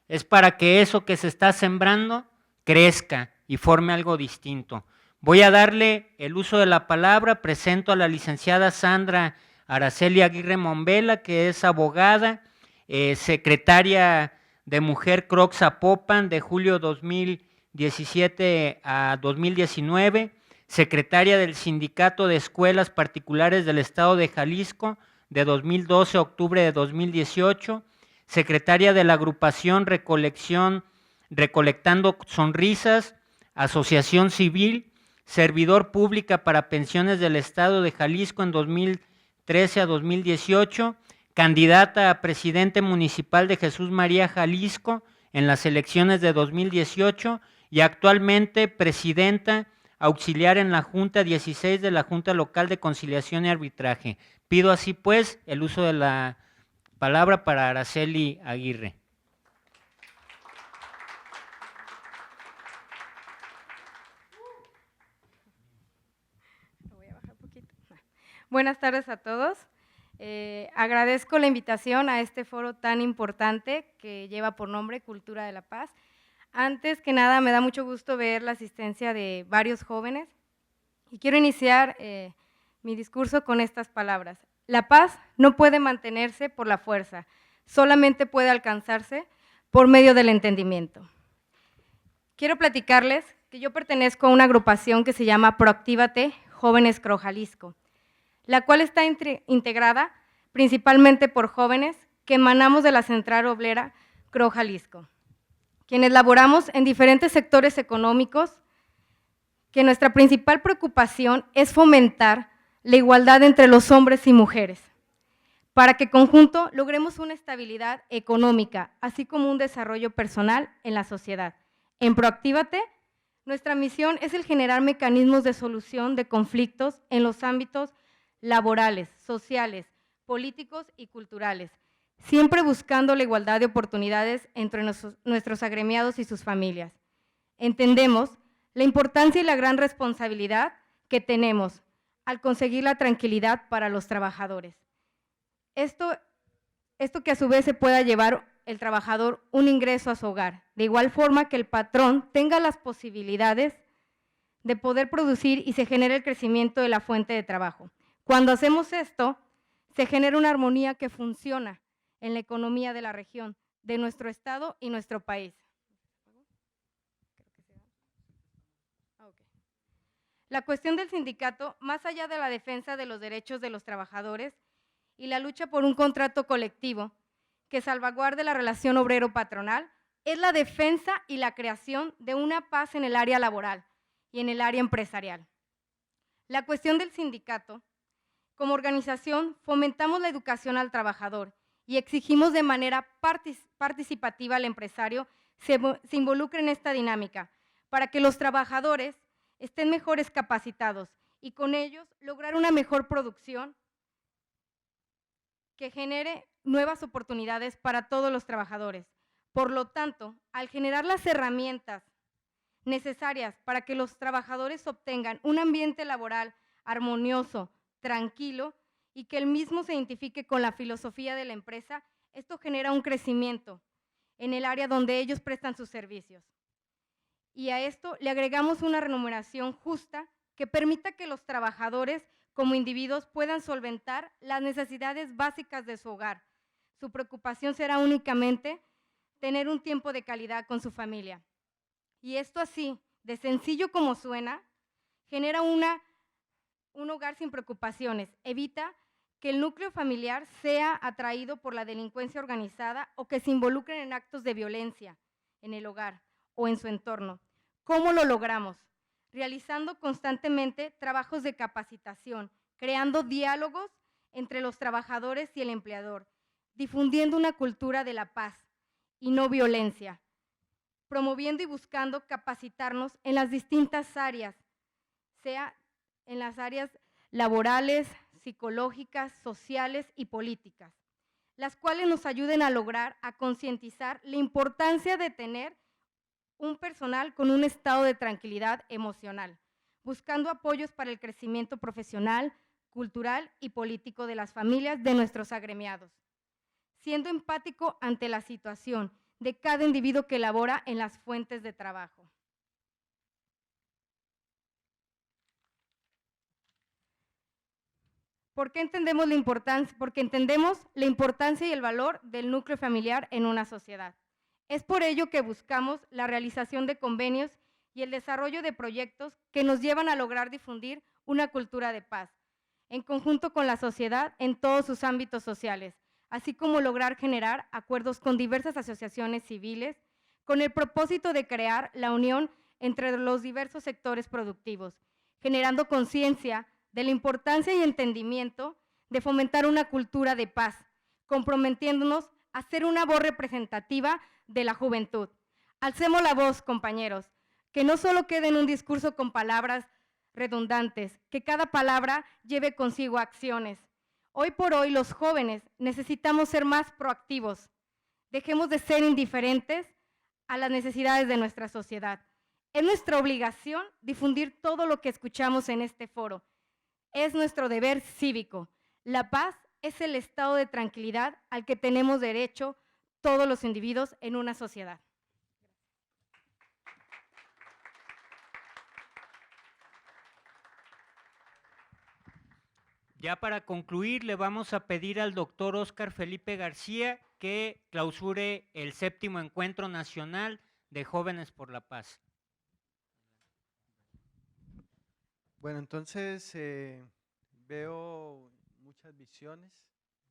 A: es para que eso que se está sembrando crezca y forme algo distinto. Voy a darle el uso de la palabra, presento a la licenciada Sandra Araceli Aguirre Mombela, que es abogada, secretaria de Mujer Croc Zapopan de julio 2017 a 2019, secretaria del Sindicato de Escuelas Particulares del Estado de Jalisco de 2012 a octubre de 2018, secretaria de la agrupación Recolectando Sonrisas, Asociación Civil, servidor pública para pensiones del Estado de Jalisco en 2013 a 2018, candidata a presidente municipal de Jesús María Jalisco en las elecciones de 2018 y actualmente presidenta auxiliar en la Junta 16 de la Junta Local de Conciliación y Arbitraje. Pido así pues el uso de la palabra para Araceli Aguirre.
H: Buenas tardes a todos. Agradezco la invitación a este foro tan importante que lleva por nombre Cultura de la Paz. Antes que nada, me da mucho gusto ver la asistencia de varios jóvenes Y quiero iniciar mi discurso con estas palabras. La paz no puede mantenerse por la fuerza, solamente puede alcanzarse por medio del entendimiento. Quiero platicarles que yo pertenezco a una agrupación que se llama Proactívate Jóvenes CRO Jalisco, la cual está integrada principalmente por jóvenes que emanamos de la Central Obrera CRO Jalisco, quienes laboramos en diferentes sectores económicos, que nuestra principal preocupación es fomentar la igualdad entre los hombres y mujeres, para que en conjunto logremos una estabilidad económica, así como un desarrollo personal en la sociedad. En Proactívate, nuestra misión es el generar mecanismos de solución de conflictos en los ámbitos laborales, sociales, políticos y culturales, siempre buscando la igualdad de oportunidades entre nuestros agremiados y sus familias. Entendemos la importancia y la gran responsabilidad que tenemos al conseguir la tranquilidad para los trabajadores. Esto que a su vez se pueda llevar el trabajador un ingreso a su hogar, de igual forma que el patrón tenga las posibilidades de poder producir y se genere el crecimiento de la fuente de trabajo. Cuando hacemos esto, se genera una armonía que funciona en la economía de la región, de nuestro estado y nuestro país. La cuestión del sindicato, más allá de la defensa de los derechos de los trabajadores y la lucha por un contrato colectivo que salvaguarde la relación obrero-patronal, es la defensa y la creación de una paz en el área laboral y en el área empresarial. La cuestión del sindicato, como organización, fomentamos la educación al trabajador y exigimos de manera participativa al empresario se involucre en esta dinámica para que los trabajadores estén mejores capacitados y con ellos lograr una mejor producción que genere nuevas oportunidades para todos los trabajadores. Por lo tanto, al generar las herramientas necesarias para que los trabajadores obtengan un ambiente laboral armonioso, tranquilo y que el mismo se identifique con la filosofía de la empresa, esto genera un crecimiento en el área donde ellos prestan sus servicios. Y a esto le agregamos una remuneración justa que permita que los trabajadores como individuos puedan solventar las necesidades básicas de su hogar. Su preocupación será únicamente tener un tiempo de calidad con su familia. Y esto así, de sencillo como suena, genera un hogar sin preocupaciones, evita que el núcleo familiar sea atraído por la delincuencia organizada o que se involucren en actos de violencia en el hogar o en su entorno. ¿Cómo lo logramos? Realizando constantemente trabajos de capacitación, creando diálogos entre los trabajadores y el empleador, difundiendo una cultura de la paz y no violencia, promoviendo y buscando capacitarnos en las distintas áreas, sea en las áreas laborales, psicológicas, sociales y políticas, las cuales nos ayuden a lograr, a concientizar la importancia de tener un personal con un estado de tranquilidad emocional, buscando apoyos para el crecimiento profesional, cultural y político de las familias de nuestros agremiados, siendo empático ante la situación de cada individuo que labora en las fuentes de trabajo. ¿Por qué entendemos la importancia? Porque entendemos la importancia y el valor del núcleo familiar en una sociedad. Es por ello que buscamos la realización de convenios y el desarrollo de proyectos que nos llevan a lograr difundir una cultura de paz, en conjunto con la sociedad en todos sus ámbitos sociales, así como lograr generar acuerdos con diversas asociaciones civiles, con el propósito de crear la unión entre los diversos sectores productivos, generando conciencia de la importancia y entendimiento de fomentar una cultura de paz, comprometiéndonos a ser una voz representativa de la juventud. Alcemos la voz, compañeros, que no solo quede en un discurso con palabras redundantes, que cada palabra lleve consigo acciones. Hoy por hoy los jóvenes necesitamos ser más proactivos. Dejemos de ser indiferentes a las necesidades de nuestra sociedad. Es nuestra obligación difundir todo lo que escuchamos en este foro. Es nuestro deber cívico. La paz es el estado de tranquilidad al que tenemos derecho todos los individuos en una sociedad.
A: ya para concluir, le vamos a pedir al doctor Óscar Felipe García que clausure el 7º Encuentro Nacional de Jóvenes por la Paz.
C: Bueno, entonces veo muchas visiones,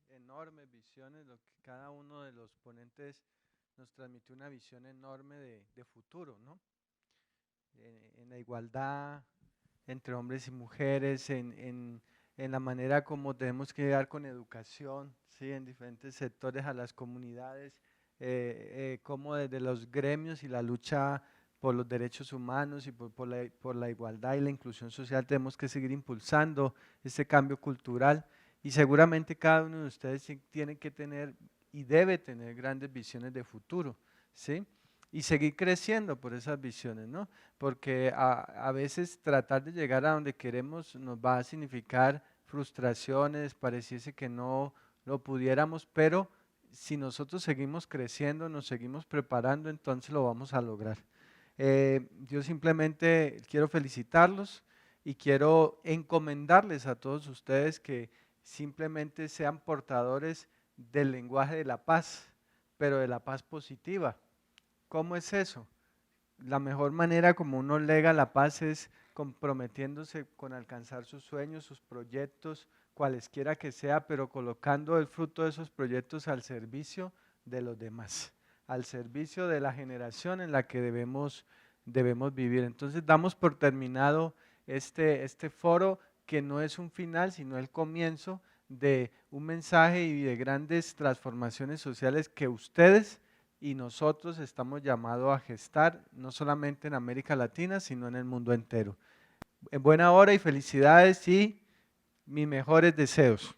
C: enormes visiones, lo que cada uno de los ponentes nos transmitió una visión enorme de futuro, ¿no? En la igualdad entre hombres y mujeres, en la manera como tenemos que llegar con educación, ¿sí? En diferentes sectores a las comunidades, como desde los gremios y la lucha por los derechos humanos y por la igualdad y la inclusión social tenemos que seguir impulsando ese cambio cultural, y seguramente cada uno de ustedes tiene que tener y debe tener grandes visiones de futuro, ¿sí? Y seguir creciendo por esas visiones, ¿no? Porque a veces tratar de llegar a donde queremos nos va a significar frustraciones, pareciese que no lo pudiéramos, pero si nosotros seguimos creciendo, nos seguimos preparando, entonces lo vamos a lograr. Yo simplemente quiero felicitarlos y quiero encomendarles a todos ustedes que simplemente sean portadores del lenguaje de la paz, pero de la paz positiva. ¿Cómo es eso? La mejor manera como uno lega la paz es comprometiéndose con alcanzar sus sueños, sus proyectos, cualesquiera que sea, pero colocando el fruto de esos proyectos al servicio de los demás, al servicio de la generación en la que debemos vivir. Entonces damos por terminado este foro, que no es un final, sino el comienzo de un mensaje y de grandes transformaciones sociales que ustedes y nosotros estamos llamados a gestar, no solamente en América Latina, sino en el mundo entero. En buena hora y felicidades y mis mejores deseos.